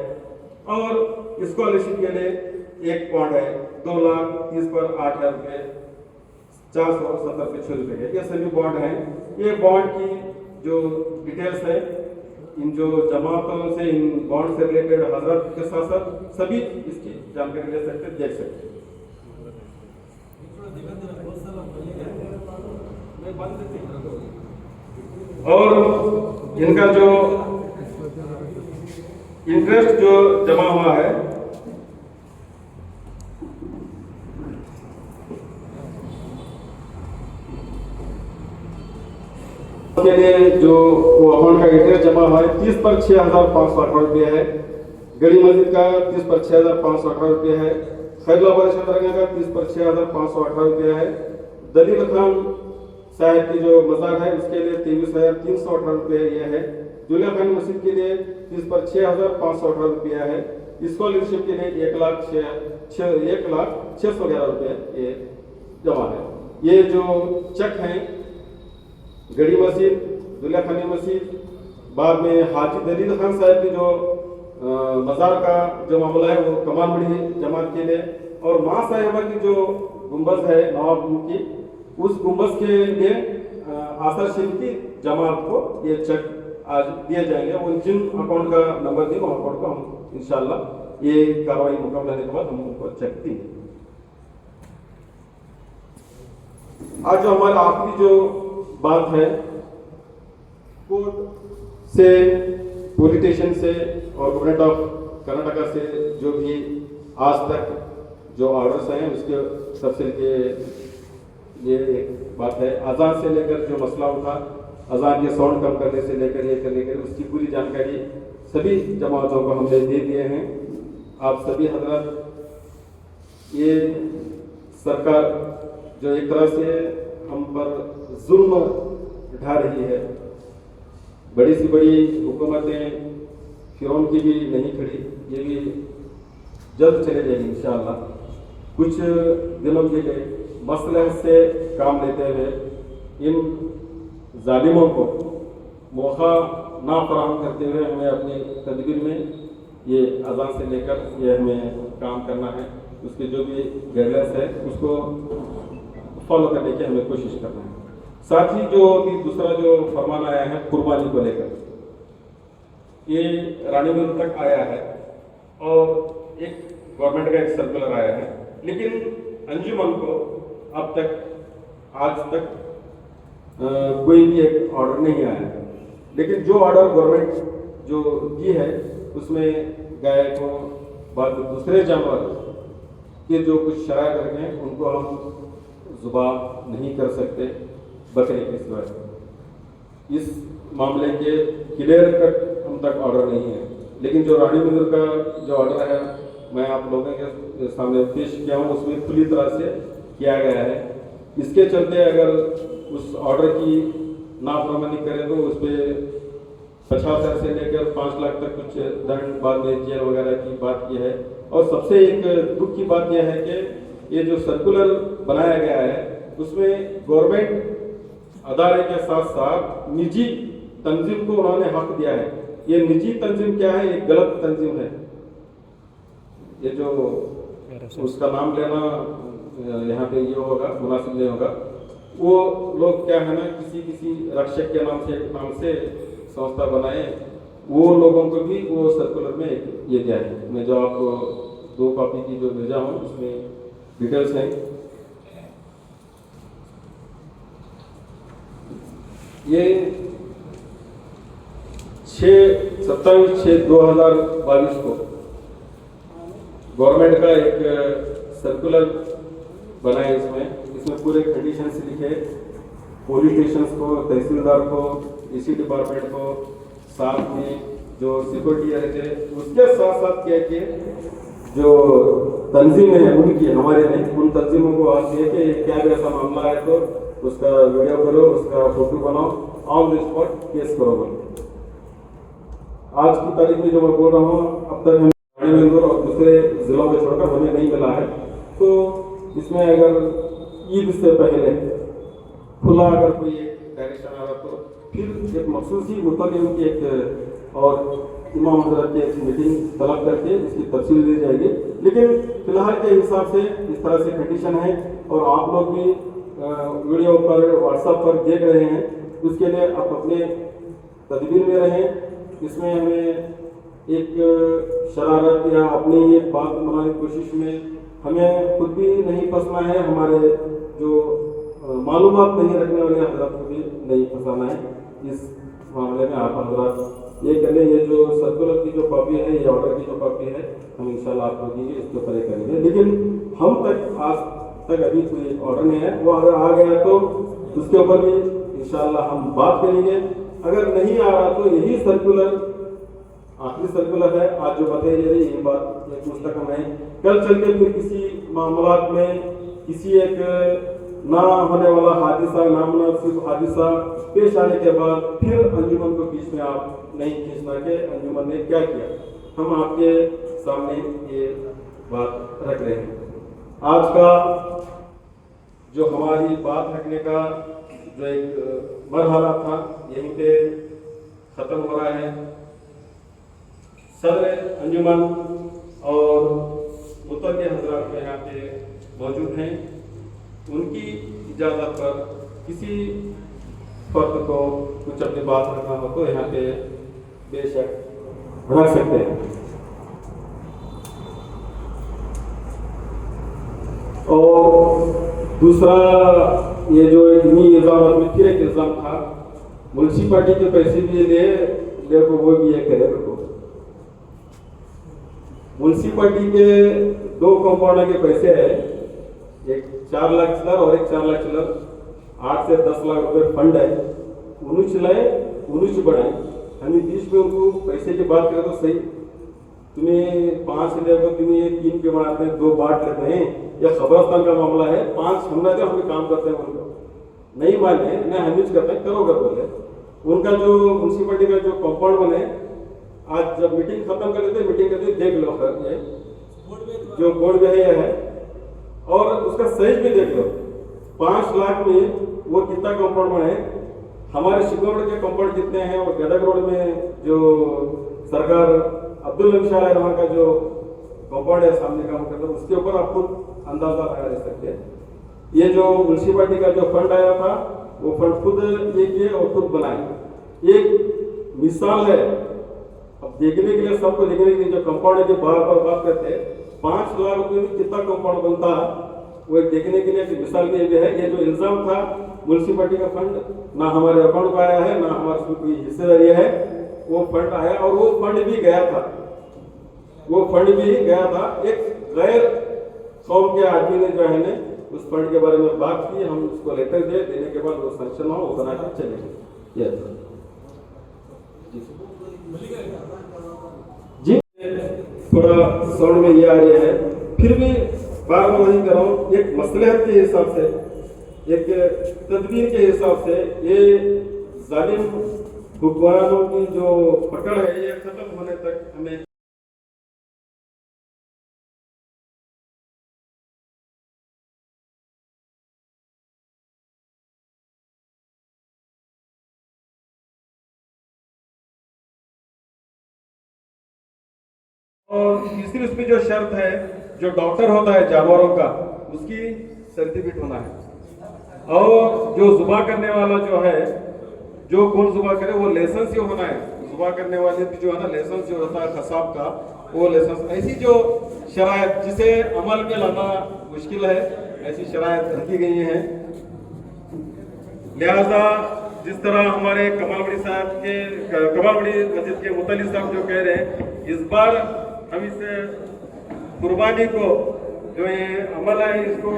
और स्कॉलरशिप के लिए एक बॉन्ड है 2,30,000 पर 8,000 रुपये, 470 पे 6 रुपये के, ये सभी बॉन्ड हैं। ये बॉन्ड की जो डिटेल्स है, इन जो जमातों से, इन बॉन्ड से रिलेटेड हजरत के साथ साथ सभी इसकी जानकारी ले सकते, देख सकते। और इनका जो इंटरेस्ट जो जमा हुआ है के लिए जो वो अकाउंट का डिटेल जमा हुआ है 30 पर 6,518 रुपये है। गड़ी मस्जिद का 30 पर 6,518 रुपये है। खैरुलाबाद दरगाह का 30 पर 6,518 रुपये है। दलील खान साहब की जो मज़ार है उसके लिए 23,318 रुपये ये है। जुलिया खान मस्जिद के लिए 30 पर 6,518 रुपया है। स्कॉलरशिप के लिए 1,06,11 रुपये ये जमा है। ये जो चेक हैं गड़ी मस्जिद, दुल्ला खानी मस्जिद, बाद में हाजी दलील खान साहब की जो मज़ार का जो मामला है वो कमान बड़ी जमात के लिए, और माँ साहिबा की जो गुंबद है नवाब की, उस गुंबद के लिए आसर शरीफ की जमात को ये चेक आज दिए जाएंगे। वो जिन अकाउंट का नंबर दिए वो अकाउंट को हम इंशाल्लाह ये कार्रवाई मुकम्मल होने के बाद हम उनको चेक देंगे। आज जो हमारा आखिरी जो बात है कोर्ट से, पुलिस स्टेशन से और गवर्नमेंट ऑफ कर्नाटका से जो भी आज तक जो ऑर्डर्स हैं उसके तफसील के ये एक बात है। अजान से लेकर जो मसला उठा, अजान के साउंड कम करने से लेकर ये करने के उसकी पूरी जानकारी सभी जमातों को हमने दे दिए हैं। आप सभी हजरत, ये सरकार जो एक तरह से हम पर जुल्म ढा रही है, बड़ी सी बड़ी हुकूमतें फिरौन की भी नहीं खड़ी, ये भी जल्द चले जाएगी इंशाअल्लाह। कुछ दिनों के लिए मसलहत से काम लेते हुए इन जालिमों को मौका ना फराहम करते हुए हमें अपनी तदबीर में ये अजान से लेकर ये हमें काम करना है। उसके जो भी गाइडलाइंस है उसको फॉलो करने की हमें कोशिश करना है। साथ ही जो भी दूसरा जो फरमान आया है कुर्बानी को लेकर, ये रानीगंज तक आया है और एक गवर्नमेंट का एक सर्कुलर आया है, लेकिन अंजुमन को अब तक आज तक कोई भी एक ऑर्डर नहीं आया है। लेकिन जो ऑर्डर गवर्नमेंट जो दी है उसमें गाय को बाद दूसरे जानवर के जो कुछ शराय रखे हैं उनको हम जुबा नहीं कर सकते बकरे के सिवाय। इस मामले के क्लियर कट हम तक ऑर्डर नहीं है। लेकिन जो रानीगंज का जो ऑर्डर है मैं आप लोगों के सामने पेश किया हूँ, उसमें खुली तरह से किया गया है। इसके चलते अगर उस ऑर्डर की नाफरमानी करें तो उस पर 50,000 से लेकर 5 लाख तक कुछ दंड, बाद में जेल वगैरह की बात की है। और सबसे एक दुख की बात यह है कि ये जो सर्कुलर बनाया गया है उसमें गवर्नमेंट अदारे के साथ साथ निजी तंजीम को उन्होंने हक दिया है। ये निजी तंजीम क्या है? एक गलत तंजीम है। ये जो उसका नाम लेना यहाँ पे ये होगा मुनासिब नहीं होगा। वो लोग क्या है ना, किसी रक्षक के नाम से संस्था बनाए, वो लोगों को भी वो सर्कुलर में ये दिया है। मैं जो आपको 2 कॉपी की जो भेजा हूँ उसमें डिटेल्स हैं। ये 27/6/2022 को गवर्नमेंट का एक सर्कुलर बना है। इसमें पूरे कंडीशंस लिखे, पुलिस स्टेशन को, तहसीलदार को, इसी डिपार्टमेंट को, साथ में जो सिक्योरिटी रहते उसके साथ साथ क्या कि जो तंजीमें हैं उनकी, हमारे नहीं, उन तंजीमों को आप दिए कि क्या भी ऐसा मामला है तो उसका वीडियो करो, उसका फोटो बनाओ, ऑन द स्पॉट केस करो। आज की तारीख में जो मैं बोल रहा हूँ, अब तक हमें और दूसरे जिलों में छोड़कर हमें नहीं मिला है। तो इसमें अगर ईद से पहले खुला अगर कोई डायरेक्शन आ रहा तो फिर एक मखसूस ही मुतल्लिम की एक और इमाम हजरत की एक मीटिंग तलब करके इसकी तफसील दी जाएगी। लेकिन फिलहाल के हिसाब से इस तरह से कंडीशन है और आप लोग भी वीडियो पर व्हाट्सएप पर देख रहे हैं, उसके लिए आप अपने तदबीर में रहें। इसमें हमें एक शरारत या अपनी एक बात बनाने की कोशिश में हमें खुद भी नहीं फंसना है, हमारे जो मालूमात नहीं रखने वाले हजरत को भी नहीं फंसाना है। इस मामले में आप हजरत ये करें, ये जो सर्कुलर की जो कॉपी है, ये ऑर्डर की जो कॉपी है, हम इंशाल्लाह आपको देंगे, इसके ऊपर करेंगे। लेकिन हम तक आज तक अभी कोई ऑर्डर नहीं है, वो अगर आ गया तो उसके ऊपर भी इंशाल्लाह हम बात करेंगे। अगर नहीं आ रहा तो यही सर्कुलर आखिरी सर्कुलर है, आज जो बताई जा रही है ये बात एक मुस्तकम है। कल चल के फिर किसी मामलात में किसी एक ना होने वाला हादिसा, नामुनासिब हादिसा पेश आने के बाद फिर अंजुमन को बीच में आप नहीं खींचना के अंजुमन ने क्या किया, हम आपके सामने ये बात रख रहे हैं। आज का जो हमारी बात रखने का जो एक मरहला था यहीं पे खत्म हो रहा है। सदर अंजुमन और मुतल्लिक़ हज़रात यहाँ पे मौजूद हैं, उनकी इजाज़त पर किसी फर्द को कुछ अपनी बात रखना हो तो यहाँ पे बेशक रख सकते हैं। और दूसरा ये जो इतनी इल्ज़ाम में फिर एक इल्ज़ाम था, म्यूनसिपालिटी के पैसे भी ले को वो भी ये करे को म्यूनसिपालिटी के 2 कंपाउंडर के पैसे है, एक 4 लाख चिल्लर और एक 4 लाख चिल्लर, 8 से 10 लाख रुपए फंड है। उन्हें चलाए उन्हें बढ़ाए, हम बीच में उनको पैसे की बात करें तो सही, तुम्हें 5 ले को तुम्हें 3 पे बनाते हैं, 2 बांट लेते हैं, यह खबरस्तान का मामला है। 5 हम रहते हम काम करते हैं, उनको नहीं माने न हम करते हैं, करो कर बोले। उनका जो म्यूनसिपालिटी का जो कंपाउंड बने, आज जब मीटिंग खत्म कर लेते मीटिंग करते देख लो ये जो बोर्ड में है और उसका साइज भी देख लो। 5 लाख में वो कितना कंपाउंड बने। हमारे शिकोड़ के कंपाउंड कितने हैं और गदग रोड में जो सरकार अब्दुल हमीद शाह वहाँ का जो कंपाउंड है सामने का मतलब, उसके ऊपर आप खुद अंदाजा लगा दे सकते हैं। ये जो म्यूनसिपालिटी का जो फंड आया था वो फंड खुद ये किए और खुद बनाए। एक मिसाल है, अब देखने के लिए सबको देखने के लिए जो कंपाउंड की बार बात करते हैं, 5 लाख रुपए में कितना कंपाउंड बनता है वो देखने के लिए मिसाल के लिए है। ये जो इल्जाम था म्यूनसिपालिटी का फंड ना हमारे अकाउंट में आया है ना हमारे उसमें कोई हिस्सेदारी है, वो फंड आया और वो फंड भी गया था, वो फंड भी गया था। एक गैर कौम के आदमी ने जो है ने उस फंड के बारे में बात की, हम उसको लेटर देने के बाद वो सैंक्शन हो वो बना के चले गए। जी थोड़ा साउंड में ये आ रही है, फिर भी बार बार वही कर रहा हूँ, एक मसलहत के हिसाब से, एक तदबीर के हिसाब से ये जालिम हुक्मरानों की जो पकड़ है ये खत्म होने तक हमें और तीसरी उसमें जो शर्त है, जो डॉक्टर होता है जानवरों का उसकी सर्टिफिकेट होना है। और जो जुबा करने वाला जो है, जो कौन जुबा करे वो लाइसेंस ही होना है। जुबा करने वाले भी जो है ना लाइसेंस जो होता है खसाब का वो लाइसेंस। ऐसी जो शरायत जिसे अमल में लाना मुश्किल है ऐसी शरायत रखी गई हैं। लिहाजा जिस तरह हमारे कमालबड़ी साहब के कमालबड़ी मस्जिद के मुतल्लिक़ साहब जो कह रहे हैं, इस बार हम इस कुर्बानी को जो ये अमल है इसको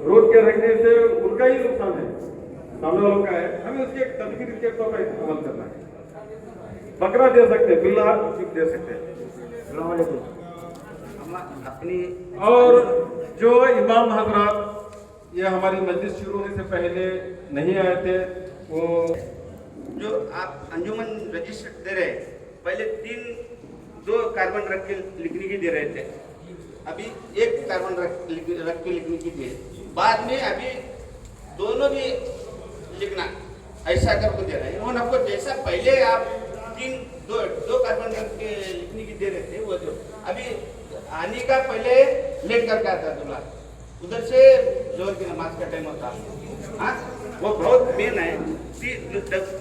रोक के रखने से उनका ही नुकसान है, सामने वालों का है। हमें उसके तदबीर के तौर पर इस्तेमाल करना है। बकरा दे सकते, बिल्ला दे सकते। अपनी और जो इमाम हजरात ये हमारी मस्जिद शुरू होने से पहले नहीं आए थे, वो जो आप अंजुमन रजिस्टर दे रहे पहले 2 कार्बन रख के लिखने की दे रहे थे, अभी 1 कार्बन रख के लिखने की दे, बाद में अभी दोनों भी लिखना ऐसा करके दे रहे हैं। उन्होंने आपको जैसा पहले आप 2 कार्बन रख के लिखने की दे रहे थे वो जो अभी आने का पहले लेट करके आता दूल्हा उधर से जोर की नमाज का टाइम होता हाँ, वो बहुत मेन है।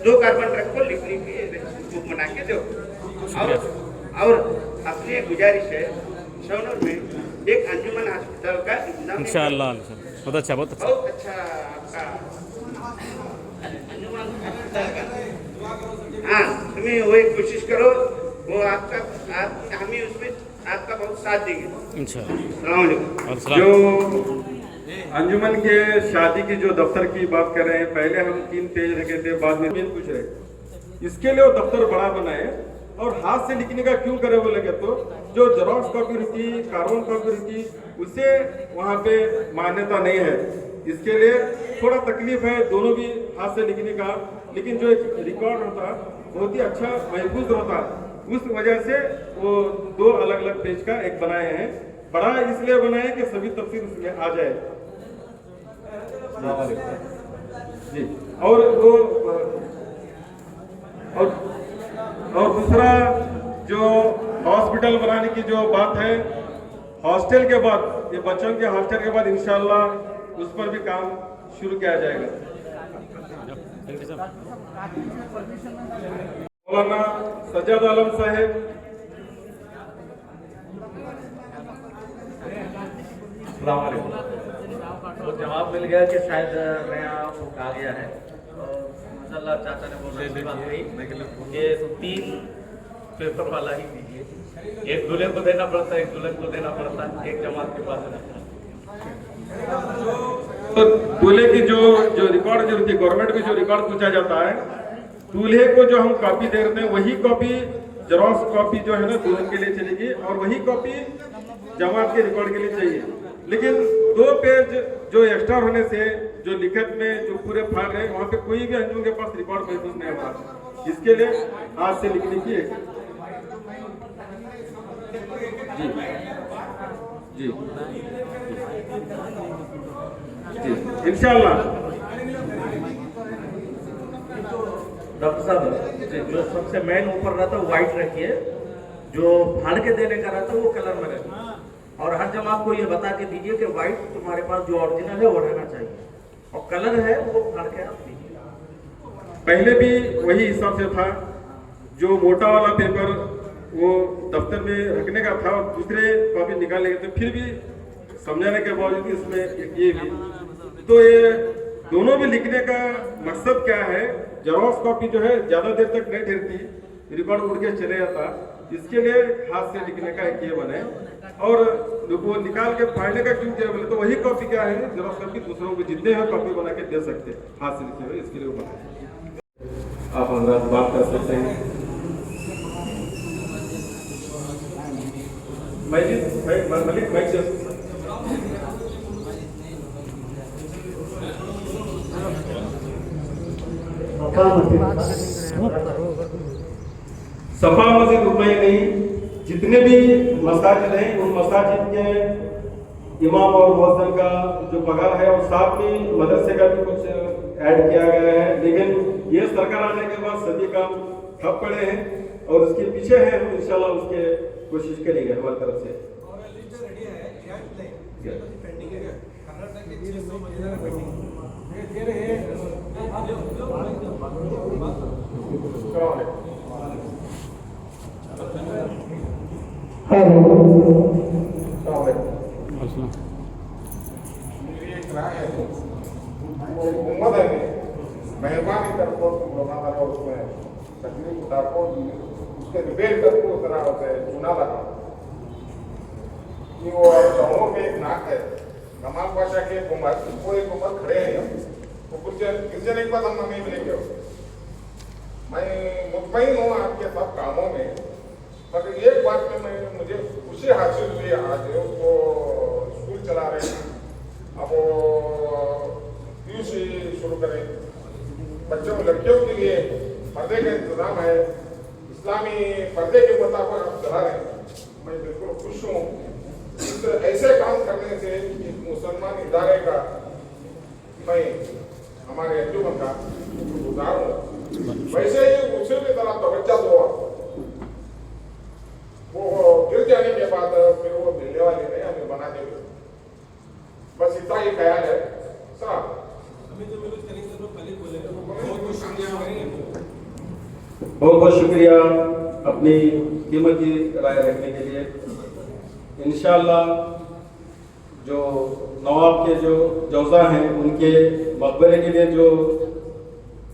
2 कार्बन रख को लिखने की बुक बना के दो। और अपनी गुजारिश है शौनूर में एक अंजुमन हॉस्पिटल का इंशाअल्लाह बहुत अच्छा बहुत अच्छा आपका अंजुमन हॉस्पिटल का। हाँ, तुम्हें वही कोशिश करो, वो आपका हमें उसमें आपका बहुत साथ देंगे इंशाअल्लाह। अस्सलाम वालेकुम। जो अंजुमन के शादी की जो दफ्तर की बात कर रहे हैं, पहले हम 3 पेज रखे थे, बाद में कुछ रहे। इसके लिए वो दफ्तर बड़ा बनाए और हाथ से लिखने का क्यों करे वो लगे तो जो जेरॉक्स कॉपी रहती, कार्बन कॉपी रहती, उसे वहाँ पे मान्यता नहीं है। इसके लिए थोड़ा तकलीफ है दोनों भी हाथ से लिखने का, लेकिन जो एक रिकॉर्ड होता बहुत ही अच्छा महफूज होता, उस वजह से वो 2 अलग अलग पेज का एक बनाए हैं। बड़ा इसलिए बनाए कि सभी तफसीर उसमें आ जाए जी। और वो और दूसरा जो हॉस्पिटल बनाने की जो बात है, हॉस्टल के बाद, ये बच्चों के हॉस्टल के बाद इंशाल्लाह उस पर भी काम शुरू किया जाएगा। मौलाना सज्जाद आलम साहेब। तो जवाब मिल गया कि शायद नया बुक आ गया है। माशाल्लाह चाचा ने बोला अच्छी बात कही कि 3 पेपर वाला ही दीजिए। एक दूल्हे को देना पड़ता है, एक दुल्हन को देना पड़ता है, एक जमात के पास रहता है। तो दूल्हे की जो रिकॉर्ड जो होती है, गवर्नमेंट को जो रिकॉर्ड पूछा जाता है, दूल्हे को जो हम कॉपी दे रहे हैं वही कॉपी जेरॉक्स कॉपी जो है ना दुल्हन के लिए चलेगी और वही कॉपी जमात के रिकॉर्ड के लिए चाहिए। लेकिन 2 पेज जो एक्स्ट्रा होने से जो लिखत में जो पूरे फाड़ रहे वहाँ पे कोई भी अंजुम के पास रिकॉर्ड महसूस नहीं होता। इसके लिए हाथ से लिखने की एक जी जी जी इंशाल्लाह। डॉक्टर साहब जो सबसे मेन ऊपर रहता है व्हाइट रखिए, जो फाड़ के देने का रहता है वो कलर में रखिए, और हर जमात को ये बता के दीजिए कि व्हाइट तुम्हारे पास जो ओरिजिनल है वो रहना चाहिए और कलर है वो फाड़ के आप दीजिए। पहले भी वही हिसाब से था, जो मोटा वाला पेपर वो दफ्तर में रखने का था और दूसरे कॉपी निकालने के थे, फिर भी समझाने के बावजूद इसमें ये भी, तो ये दोनों भी लिखने का मकसद क्या है, जेरॉक्स कॉपी जो है ज्यादा देर तक नहीं ठहरती, रिकॉर्ड उड़ के चले जाता, इसके लिए हाथ से लिखने का एक ये बने। और वो निकाल के फाड़ने का क्यों किया बोले तो वही कॉपी क्या है जेरॉक्स कॉपी दूसरों को जितने हैं कॉपी बना के दे सकते हैं हाथ से लिखे हुए, इसके लिए बनाए। आप अंदर बात कर सकते हैं। मलिक माइक सफा मस्जिद उतना ही नहीं, जितने भी मसाजिद हैं उन मसाजिद के इमाम और मुअज्जिन का जो पगार है और साथ में मदरसे का भी कुछ ऐड किया गया है। लेकिन ये सरकार आने के बाद सभी काम ठप पड़े हैं और उसके पीछे है, हम इंशाल्लाह उसके कोशिश करेंगे हमारी तरफ से। मेहरबानी करको हमारा उसमें तकलीफ उठाको उसके रिपेयर करको उतना होता है चुना लगा कि वो गाँवों में एक नाक है कमाल पाशा के कोई ऊपर खड़े हैं वो कुछ गिरजन एक बात हम हमें मिलेंगे। मैं मुतमईन हूँ आपके सब कामों में, मगर एक बात में मुझे खुशी हासिल हुई आज, वो स्कूल चला रहे हैं, अब वो PUC शुरू करें, बच्चों लड़कियों के लिए पर्दे का इंतजाम है, इस्लामी पर्दे के मुताबिक आप चला रहे हैं, मैं बिल्कुल खुश हूँ। ऐसे काम करने से एक मुसलमान इदारे का मैं हमारे अंजुमन का गुजार हूँ। वैसे ही उसे भी तरह तवज्जो दो, वो गिर जाने के बाद फिर वो मिलने वाले नहीं, हमें बना देंगे, बस इतना ही ख्याल है साहब। बहुत बहुत शुक्रिया अपनी कीमती राय रखने के लिए। इंशाअल्लाह जो नवाब के जो जौजा हैं उनके मकबरे के लिए जो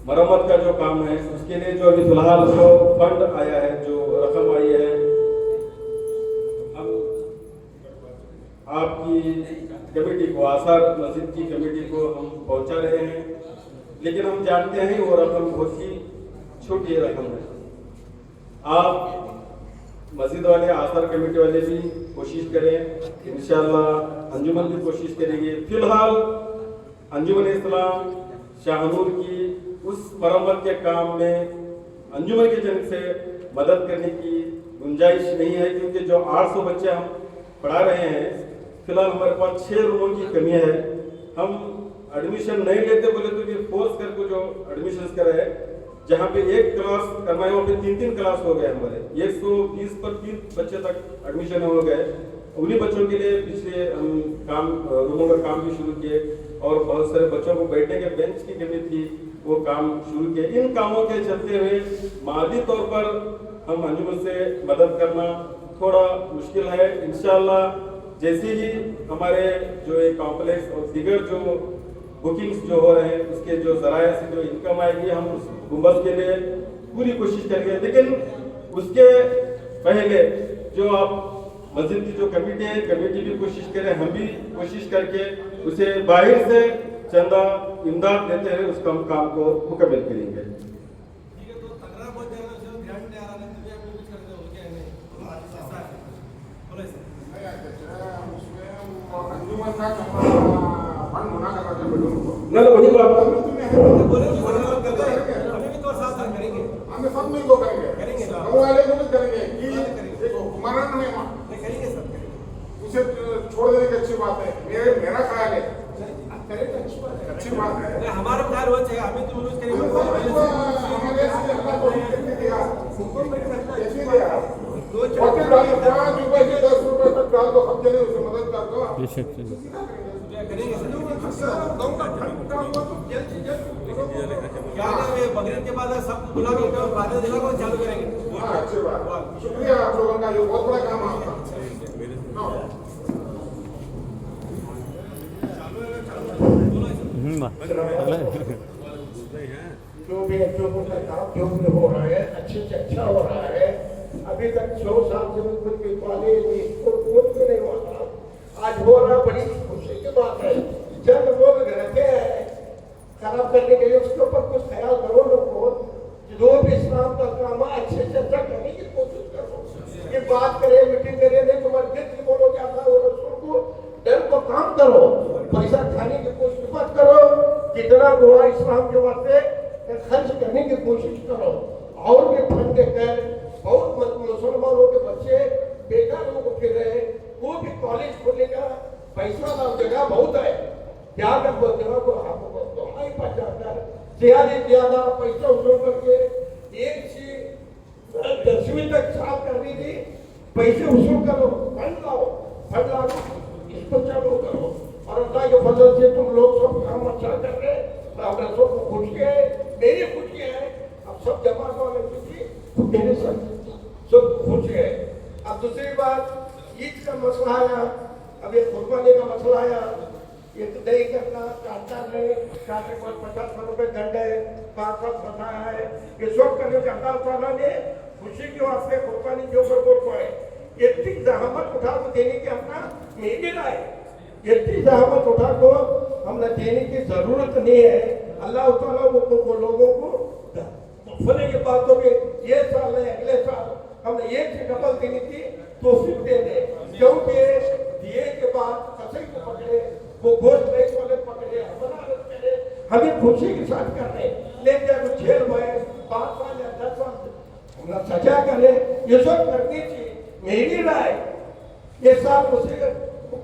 मरम्मत का जो काम है उसके लिए जो अभी फिलहाल जो फंड आया है, जो रकम आई है, हम आपकी कमेटी को, आसार मस्जिद की कमेटी को हम पहुंचा रहे हैं, लेकिन हम जानते हैं वो रकम बहुत ही छोटी रकम है। आप मस्जिद वाले, आसार कमेटी वाले भी कोशिश करें, इंशाअल्लाह अंजुमन भी कोशिश करेंगे। फिलहाल अंजुमन इस्लाम शाहनूर की उस मरम्मत के काम में अंजुमन की जन्म से मदद करने की गुंजाइश नहीं है, क्योंकि जो 800 बच्चे हम पढ़ा रहे हैं, फिलहाल हमारे पास 6 रूमों की कमी है। हम एडमिशन नहीं लेते बोले तो फिर फोर्स करके जो एडमिशन करे, जहाँ पे एक क्लास करवाए वहाँ पे 3-3 क्लास हो गए हमारे, 120 पर 3 बच्चे तक एडमिशन हो गए। उन्हीं बच्चों के लिए पिछले हम काम रूमों में काम भी शुरू किए, और बहुत सारे बच्चों को बैठने के बेंच की कमी थी, वो काम शुरू किए। इन कामों के चलते हुए माली तौर पर हम अंजुमन से मदद करना थोड़ा मुश्किल है। इंशाअल्लाह जैसे ही हमारे जो ये कॉम्प्लेक्स और दिगर जो बुकिंग्स जो हो रहे हैं, उसके जो जराये से जो इनकम आएगी, हम उस गुंबद के लिए पूरी कोशिश करेंगे। लेकिन उसके पहले जो आप मस्जिद की जो कमेटी है, कमेटी भी कोशिश करें, हम भी कोशिश करके उसे बाहर से चंदा इमदाद देते हैं, उस काम को मुकम्मल करेंगे। अंजुमन का फंड होना करना चाहिए। ना वही बात हमें सब मिल को करेंगे, हम वाले को भी करेंगे कि मरण में उसे छोड़ देने की अच्छी बात है। मेरा ख्याल है अच्छी बात है, हमारा ख्याल हो चाहिए, हमें तो यूज करेंगे। हमारे ऐसे अल्लाह को दिया, ऐसे दिया 5 रुपए के 10 रुपए तक डाल दो, हम चले उसे मदद कर दो। बकरीद के बाद सबको बुला के बादल दिला को चालू करेंगे। हाँ, अच्छी बात, शुक्रिया आप लोगों का, ये बहुत बड़ा काम है आपका। जो भी एचओ का काम जो भी हो रहा है अच्छे से अच्छा हो रहा है। अभी तक 100 साल से बिल्कुल भी कॉलेज में कुछ भी नहीं हुआ था, आज हो रहा, बड़ी खुशी की बात है। जब लोग रहते हैं खराब करने के लिए, उसके ऊपर कुछ ख्याल करो लोगों, जो भी इस्लाम का काम है अच्छे से अच्छा करने की कोशिश करो। ये बात करे, मीटिंग करे, नहीं तुम्हारे दिल से बोलो क्या था, को डर को काम करो, पैसा खाने की कोशिश मत करो, जितना हुआ इस्लाम के वास्ते खर्च करने की कोशिश करो। और भी फंड देकर बहुत मुसलमानों के बच्चे बेकार लोगों को फिर रहे, वो भी कॉलेज खोलने का पैसा ना जगह बहुत है, ज्यादा जगह को आपको हाई पर जाकर ज्यादा पैसा उछल करके एक से 10वीं तक साल करनी थी, पैसे वसूल करो, फंड लाओ, इस पर चालू करो। और अल्लाह के फजल से तुम लोग सब काम अच्छा कर रहे, सबको खुशी है, मेरी खुशी है। अब सब जमा वाले खुशी तो मेरे सब खुशी है। अब दूसरी बात, ईद का मसला आया, अब ये कुर्बानी का मसला आया, ये तो नहीं करना, काटना नहीं, काटे पर 50 रुपए दंड है, 5 फंसाया है, ये सब करने के अल्लाह ताला ने खुशी के वास्ते कुर्बानी जो को है, इतनी जहामत उठा को देने की अपना मेरी राय, इतनी जहामत उठा को हमने देने की जरूरत नहीं है। अल्लाह ताला वो लोगों को फने के बाद तो भी ये साल है, अगले साल हमने एक से डबल देने की तौफीक दे दे, क्योंकि दिए के बाद कसे को पकड़े, वो गोश्त बेच वाले पकड़े, हमारा करे, हमें खुशी के साथ कर रहे, लेकिन अगर जेल में 5 साल या 10 साल हमने सजा करे, ये सब करनी चाहिए। मेरी राय ये साल उसे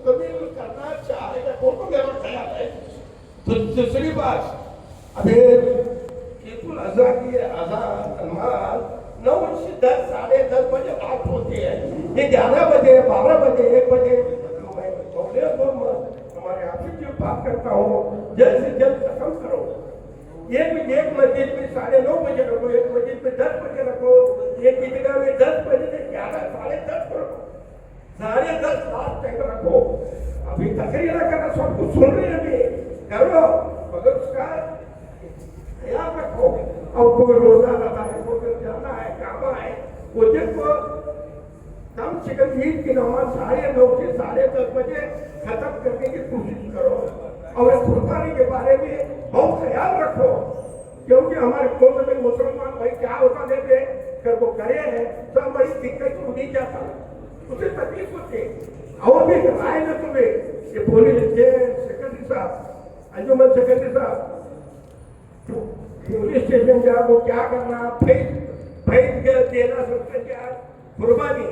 कभी करना चाहेगा, तो मेरा ख्याल है। तो दूसरी बात, अभी ईद-उल अज़हा की नमाज 9 से 10, 10:30 बजे रात होती है, ये 11 बजे, 12 बजे, 1 बजे हमारे हाफिज जी बात करता हूँ, जल्द से जल्द खत्म करो। एक मस्जिद में 9:30 बजे रखो, एक मस्जिद में 10 बजे रखो, एक ईदगाह में 10 बजे से 11, 10:30 रखो, 10:30 रात तक रखो। अभी तकरीर करना सब कुछ सुन रहे हैं, अभी करो, मगर उसका ख्याल रखो। और कोई रोजा लगा है, कोई जाना है, कामा है, वो देखो कम से कम ईद की नमाज 9:30 से 10:30 बजे खत्म करने की कोशिश करो और कुर्बानी के बारे में बहुत ख्याल रखो, क्योंकि हमारे कौम में मुसलमान भाई क्या होता देते कर वो करे है तो हम बड़ी दिक्कत को नहीं जाता, उसे तकलीफ होती है। और भी राय न तुम्हें ये पुलिस के सेक्रेटरी साहब, अंजुमन सेक्रेटरी साहब, पुलिस स्टेशन जा वो क्या करना, भैंस के देना सकते क्या, कुर्बानी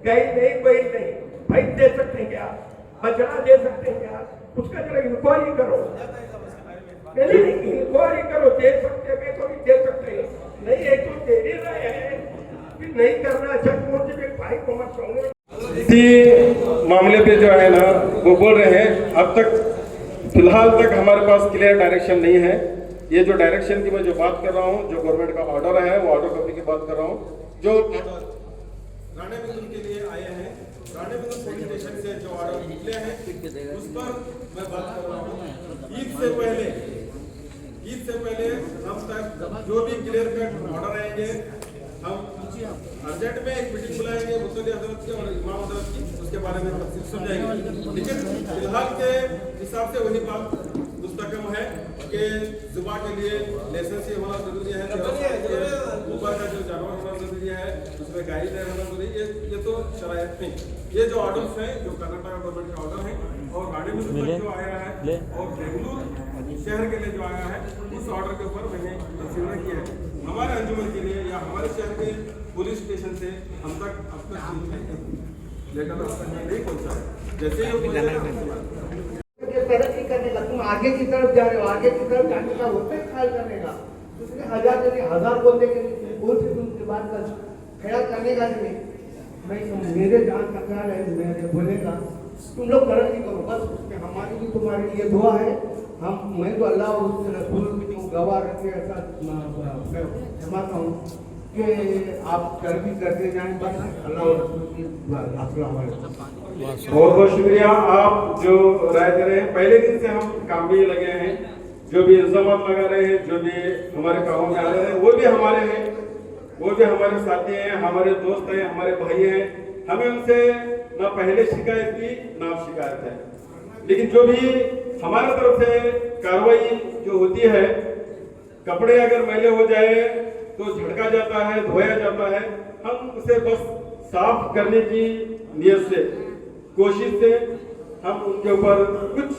गाय नहीं बैल नहीं भैंस दे सकते हैं क्या, बछड़ा दे सकते हैं क्या, उसका जरा इंक्वायरी करो, नहीं इंक्वायरी करो, दे सकते हैं तो दे सकते हैं, नहीं है तो दे नहीं रहे हैं, फिर नहीं करना अच्छा मोर्चे पे भाई को मत सोंगे। इसी मामले पे जो है ना वो बोल रहे हैं, अब तक फिलहाल तक हमारे पास क्लियर डायरेक्शन नहीं है। ये जो डायरेक्शन की मैं जो बात कर रहा हूँ, जो गवर्नमेंट का ऑर्डर है वो ऑर्डर कॉपी की बात कर रहा हूँ, जो राणे बिंदु के लिए आए हैं, राणे बिंदु पुलिस स्टेशन से जो ऑर्डर निकले हैं उस पर मैं बात कर रहा हूँ। ईद से पहले हम तक जो भी क्लियर कट ऑर्डर आएंगे हम अर्जेंट में एक मीटिंग बुलाएंगे मुसल्ली हजरत की और इमाम हजरत की, उसके बारे में तफसील समझाएंगे। लेकिन फिलहाल के हिसाब से वही बात मुस्तकम है कि जुबा के लिए लाइसेंस होना जरूरी है, ऊपर का जो जानवर होना जरूरी है, उसमें गाइडलाइन होना जरूरी है, ये तो शरायत नहीं। ये जो ऑर्डर्स हैं जो कर्नाटक गवर्नमेंट का ऑर्डर है और राणे बिंदु तक जो आया है और बेंगलुरु शहर के लिए जो आया है, उस ऑर्डर के ऊपर मैंने कंसीडर किया है हमारे अंजुमन के लिए या हमारे शहर के पुलिस स्टेशन से हम तक अब तक लेटर नहीं पहुंचा है। जैसे ही तरक्की करने का तुम आगे की तरफ जा रहे हो, आगे की तरफ जाने का होता है ख्याल करने का, दूसरे हजार बोलने के लिए बोल से तुमसे बात कर ख्याल करने का नहीं, मैं मेरे जान का ख्याल है मेरे बोलेगा तुम लोग तरक्की करो बस, उसमें हमारी भी तुम्हारे लिए दुआ है। हम मैं तो अल्लाह और उसके रसूल को गवाह रखे ऐसा जमाता हूँ कि आप तरक्की करते जाएं, बस अल्लाह और रसूल की बहुत बहुत शुक्रिया। आप जो राय दे रहे हैं, पहले दिन से हम काम में लगे हैं, जो भी इल्जाम लगा रहे हैं, जो भी हमारे कामों में आ रहे हैं, वो भी हमारे हैं, वो भी हमारे साथी हैं, हमारे दोस्त हैं, हमारे भाई हैं। हमें उनसे ना पहले शिकायत थी ना अब शिकायत है, लेकिन जो भी हमारे तरफ से कार्रवाई जो होती है, कपड़े अगर मैले हो जाए तो झड़का जाता है, धोया जाता है, हम उसे बस साफ करने की नियत से कोशिश से हम उनके ऊपर कुछ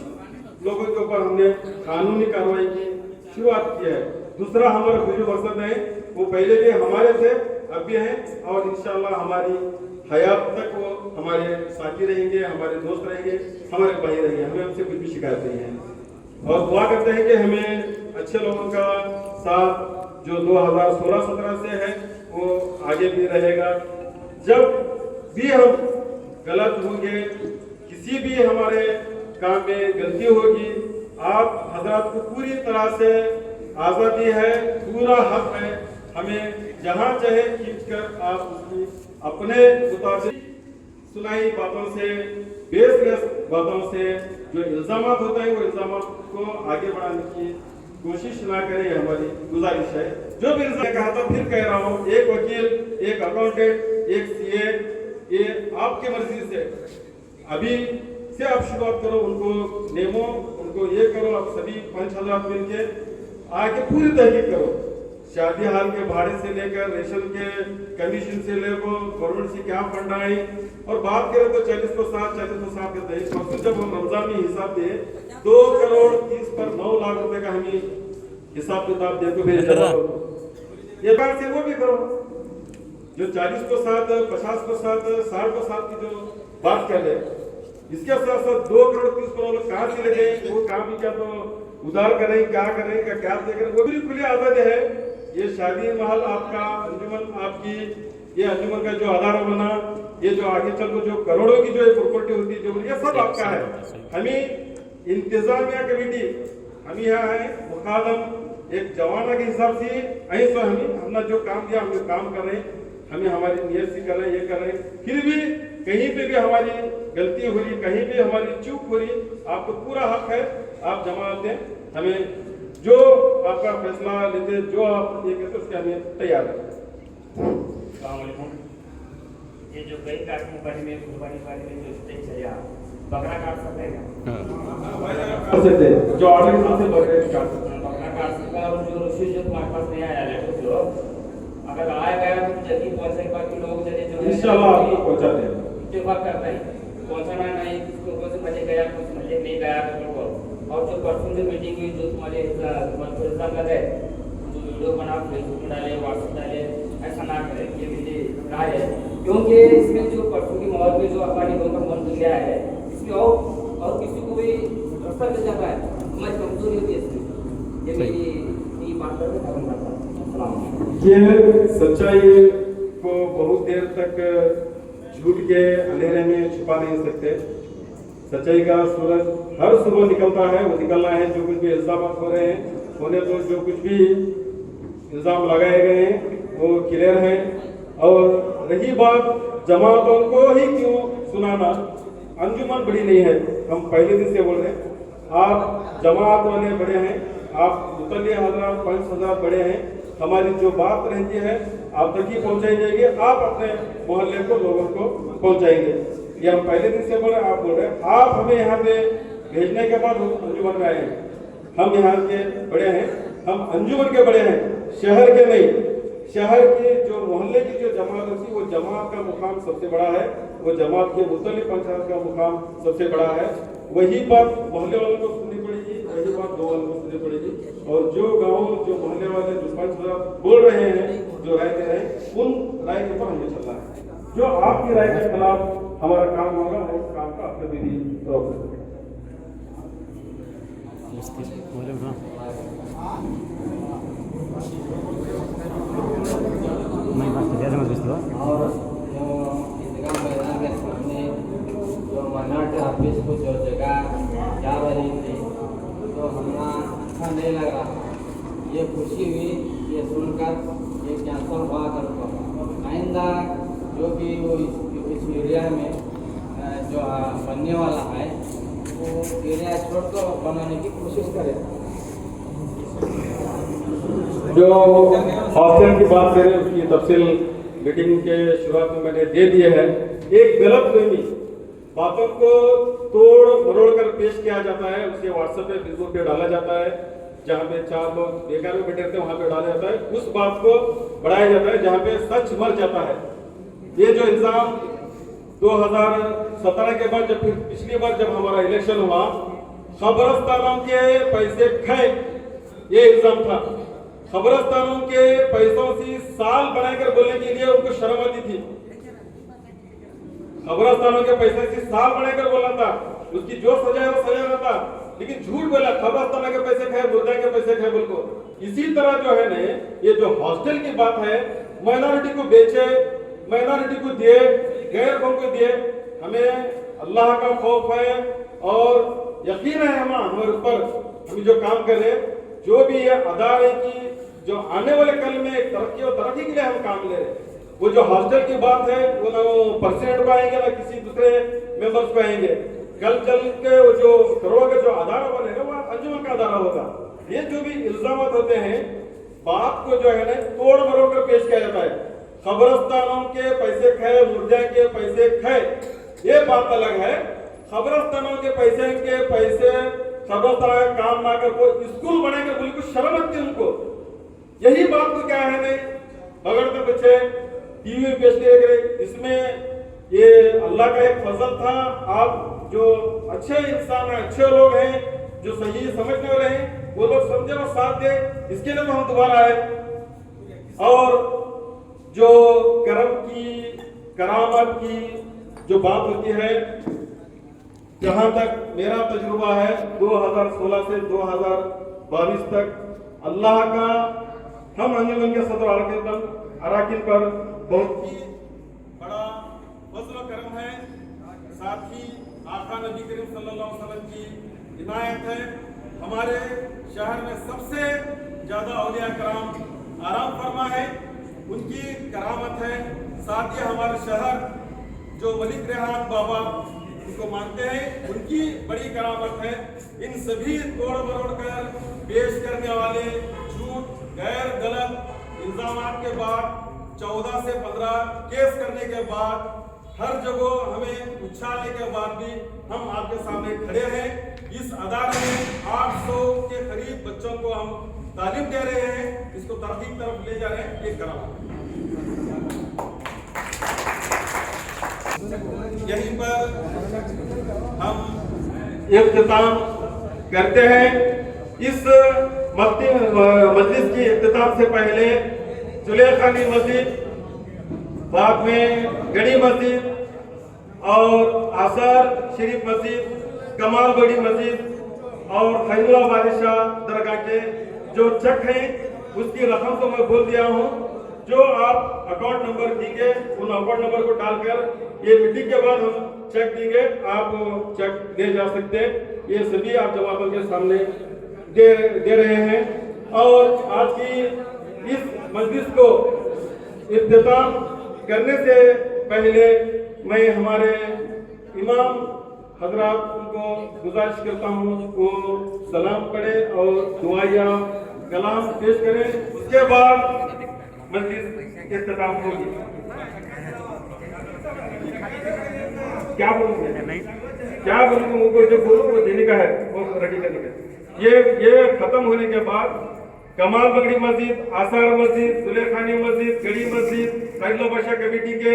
लोगों के ऊपर हमने कानूनी कार्रवाई की शुरुआत की है। दूसरा हमारा गुजर मकसद है, वो पहले भी हमारे थे अब भी हैं और इंशाल्लाह हमारी हयात तक वो हमारे साथी रहेंगे, हमारे दोस्त रहेंगे, हमारे भाई रहेंगे, हमें उनसे कुछ भी शिकायत नहीं है। और दुआ करते हैं कि हमें अच्छे लोगों का साथ जो 2016-17 से है वो आगे भी रहेगा। जब भी हम गलत होंगे, किसी भी हमारे काम में गलती होगी, आप हजरत को पूरी तरह से आज़ादी है, पूरा हक है, हमें जहाँ चाहे खींच कर आप उसकी अपने मुताबिक सुनाई बातों से, बेसलेस बातों से जो इल्जाम होता है वो इल्जाम को आगे बढ़ाने की कोशिश ना करें, हमारी गुजारिश है। जो भी इल्जाम कहा था फिर कह रहा हूँ, एक वकील, एक अकाउंटेंट, एक सीए, ये आपकी मर्जी से अभी से आप शुरुआत करो, उनको नेमो, उनको ये करो, आप सभी 5 हज़ार मिलके आके पूरी तहकीक करो, शादी हाल के भाड़े से लेकर रेशन के कमीशन से लेकर गवर्नमेंट से क्या फंड आए, और बात करें तो 40 को 7 के तहत परसों जब हम रमजान में हिसाब दिए 2 करोड़ 30 पर 9 लाख रुपए का हमें हिसाब किताब दे तो ये बात से वो भी करो, जो 40 को 7, 50 को 7, 60 को 7 की जो बात कर रहे, इसके साथ साथ 2 करोड़ 30 करोड़ कहाँ से लगे, वो काम भी क्या तो उधार करें, क्या करें, क्या देखें, वो भी खुली आजादी है। ये शादी महल आपका, अंजुमन आपकी, ये अंजुमन का जो अदारा बना, ये जो आगे चल जो करोड़ों की जो प्रॉपर्टी होती है, जो ये सब आपका है। हमें इंतजामिया कमेटी हम यहाँ है मुकादम एक जवाना के हिसाब से ऐसा हमें अपना जो काम दिया हम काम कर रहे हैं, हमें हमारी नियत से कर रहे हैं, ये कर रहे हैं। फिर भी कहीं पे भी हमारी गलती हो रही, कहीं भी हमारी चूक हो रही, आपको पूरा हक है, आप जमानत दें, हमें जो आपका फैसला लेते, जो आप ये कहते उसके हमें तैयार है। ये जो गई काटने वाली में कुर्बानी वाली में जो स्टेज चला बकरा काट सकते हैं कर सकते हैं जो ऑर्डर के हिसाब से बकरे काट सकते हैं बकरा काट सकता है। और जो रसीद जो तुम्हारे पास नहीं आया लेटर जो अगर आया गया तो जल्दी पहुंचे बाकी लोग जल्दी जो इंशाल्लाह आपको पहुंचाते हैं इत्तेफाक करता है पहुंचाना नहीं किसको कौन से मजे गया कुछ मजे नहीं गया तो और जो परसों जो मीटिंग हुई जो तुम्हारे इल्जाम लगे जो वीडियो बना फेसबुक में डाले व्हाट्सएप डाले ऐसा ना करें ये मेरी राय है। क्योंकि इसमें जो परसों की माहौल में जो हमारी लोगों का मन बन गया है इसमें और किसी को भी रास्ता मिल जाता है हमारी कमजोरी होती है इसमें। ये मेरी बात करके खत्म करता हूँ। ये सच्चाई को बहुत देर तक झूठ के अंधेरे में छुपा नहीं सकते। सच्चाई का सूरज हर सुबह निकलता है, वो निकलना है। जो कुछ भी इल्जाम हो रहे हैं होने तो जो कुछ भी इल्जाम लगाए गए हैं वो क्लियर है। और रही बात जमातों को ही क्यों सुनाना, अंजुमन बड़ी नहीं है। हम पहले दिन से बोल रहे हैं आप जमात वाले बड़े हैं, आप मुतल्ली हजरात 5,000 बड़े हैं। हमारी जो बात रहती है आप तक ही पहुंचाई जाएगी, आप अपने मोहल्ले को लोगों को पहुंचाएंगे। ये हम पहले दिन से बोल रहे हैं, आप बोल रहे हैं। आप हमें यहाँ पे भेजने के बाद अंजुमन में आए हैं। हम यहाँ के बड़े हैं, हम अंजुमन के बड़े हैं, शहर के नहीं। शहर के जो मोहल्ले की जो जमात होती है वो जमात का मुकाम सबसे बड़ा है, वो जमात के मुतल्ली पंचायत का मुकाम सबसे बड़ा है। वही बात मोहल्ले वालों को सुननी पड़ेगी, वही बात दो वालों को सुननी पड़ेगी। और जो गाँव जो मोहल्ले वाले जो 5,000 बोल रहे हैं, जो राय दे रहे हैं, उन राय के ऊपर हमें चलना है। जो आपकी राय के खिलाफ हमारा काम होगा हम उस काम का अपने विधि रोक सकते हैं। और जो ईदगाह मैदान के सामने जो मनाट ऑफिस को जो जगह जा रही थी तो हमारा अच्छा नहीं लग रहा। ये खुशी हुई ये सुनकर ये कैंसर हुआ करता। आइंदा जो भी वो इस एरिया में जो बनने वाला है वो एरिया छोड़कर बनाने की कोशिश करें। जो हॉस्टल की बात करें उसकी तफसील मीटिंग के शुरुआत में मैंने दे दिए है। एक गलतफहमी बातों को तोड़ मरोड़ कर पेश किया जाता है, उसे व्हाट्सएप पे फेसबुक पे डाला जाता है। जहाँ पे 4 लोग बेकार में बैठे रहते हैं वहाँ पे डाला जाता है, उस बात को बढ़ाया जाता है जहाँ पे सच मर जाता है। ये जो इल्जाम 2017 के बाद जब पिछली बार जब हमारा इलेक्शन हुआ खबरस्तानों के पैसे खाए, ये इल्जाम था। खबरस्तानों के पैसों से साल बनाकर बोलने के लिए उनको शर्म आती थी। खबरस्तानों के पैसे से साल बनाकर बोलना था, उसकी जो सजा है वो सजा रहता, लेकिन झूठ बोला खबरस्तानों के पैसे खाए, मुर्दा के पैसे खाए बोल को। इसी तरह जो है ना ये जो हॉस्टल की बात है, माइनॉरिटी को बेचे, माइनॉरिटी को दिए, गैर कौम को दिए। हमें अल्लाह का खौफ है और यकीन है हमारे ऊपर, हम जो काम कर रहे हैं, जो भी ये अदारे की जो आने वाले कल में तरक्की और तरक्की के लिए हम काम ले रहे हैं। वो जो हॉस्टल की बात है वो ना प्रेसिडेंट को आएंगे ना किसी दूसरे मेंबर्स को आएंगे। कल चल के वो जो करोड़ का जो अदारा बनेगा वो अंजुमन का अदारा होगा। ये जो भी इल्जाम होते हैं बात को जो है ना तोड़ मरोड़ कर पेश किया जाता है। खबरस्तानों के पैसे खाए, मुर्जा के पैसे खाए, ये बात अलग है। खबरस्तानों के पैसे खबरस्तान का काम ना कर को स्कूल बनाकर बोले कुछ शर्म आती है उनको। यही बात को क्या है नहीं बगड़ में बच्चे टीवी में पेश किए गए। इसमें ये अल्लाह का एक फजल था। आप जो अच्छे इंसान हैं, अच्छे लोग हैं, जो सही समझने वाले हैं, वो लोग समझे और साथ दे। इसके लिए तो हम दोबारा आए। और जो करम की करामत की जो बात होती है, जहां तक मेरा तजुर्बा है 2016 से 2022 तक अल्लाह का हम अंजुमन के सदर अराकिन पर बहुत ही बड़ा फजल करम है। साथ ही आका नबी करीम सल्लल्लाहु अलैहि वसल्लम की इनायत है। हमारे शहर में सबसे ज्यादा औलिया कराम आराम फरमा है, उनकी करामत है। साथ ही हमारे शहर जो मलिक रेहान बाबा उनको मानते हैं, उनकी बड़ी करामत है। इन सभी तोड़ मरोड़ कर पेश करने वाले झूठ गैर गलत इल्जामात के बाद 14 से 15 केस करने के बाद हर जगह हमें उछालने के बाद भी हम आपके सामने खड़े हैं। इस अदारे में 800 के करीब बच्चों को हम तालीम दे रहे हैं, इसको तरक्की की तरफ ले जा रहे हैं। एक करा यहीं पर हम इख्तिताम करते हैं। इस मस्जिद की इख्तिताम से पहले जुलेखानी मस्जिद, बाद में गड़ी मस्जिद और आसार शरीफ मस्जिद, कमाल बड़ी मस्जिद और खैरुल्ला बादशाह दरगाह के जो चेक हैं उसकी रकम तो मैं बोल दिया हूँ। जो आप अकाउंट नंबर देंगे उन अकाउंट नंबर को डालकर ये मीटिंग के बाद हम चेक देंगे, आप चेक ले जा सकते हैं। ये सभी आप जमातों के सामने दे रहे हैं। और आज की इस मजलिस को इख्तिताम करने से पहले मैं हमारे इमाम हजरात को गुजारिश करता हूँ वो सलाम पढ़े और दुआया कलाम पेश करें, उसके बाद मजलिस इख्तिताम होगी। क्या बोलूँगा उनको जो बोलूँ वो देने का है, वो रेडी करने का। ये खत्म होने के बाद कमाल बगड़ी मस्जिद, आसार मस्जिद, सुलेखानी मस्जिद, गड़ी मस्जिद, खैरुल्ला बादशाह कमेटी के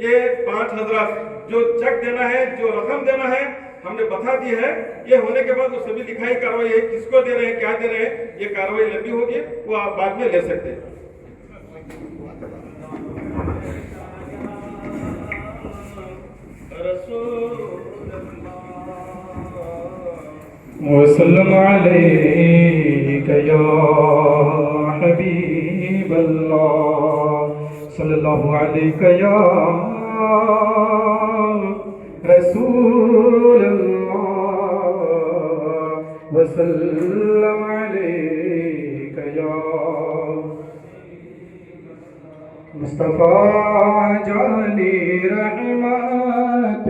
ये 5 हजरात जो चेक देना है, जो रकम देना है, हमने बता दी है। ये होने के बाद वो सभी लिखाई कार्रवाई है, किसको दे रहे हैं, क्या दे रहे हैं, ये कार्रवाई लंबी होगी, वो आप बाद में ले सकते हैं। वसल्लम अलैका या हबीब अल्लाह, सल्लल्लाहु अलैका या रसूल अल्लाह, वसल्लम अलैका या मुस्तफा जानी रहमत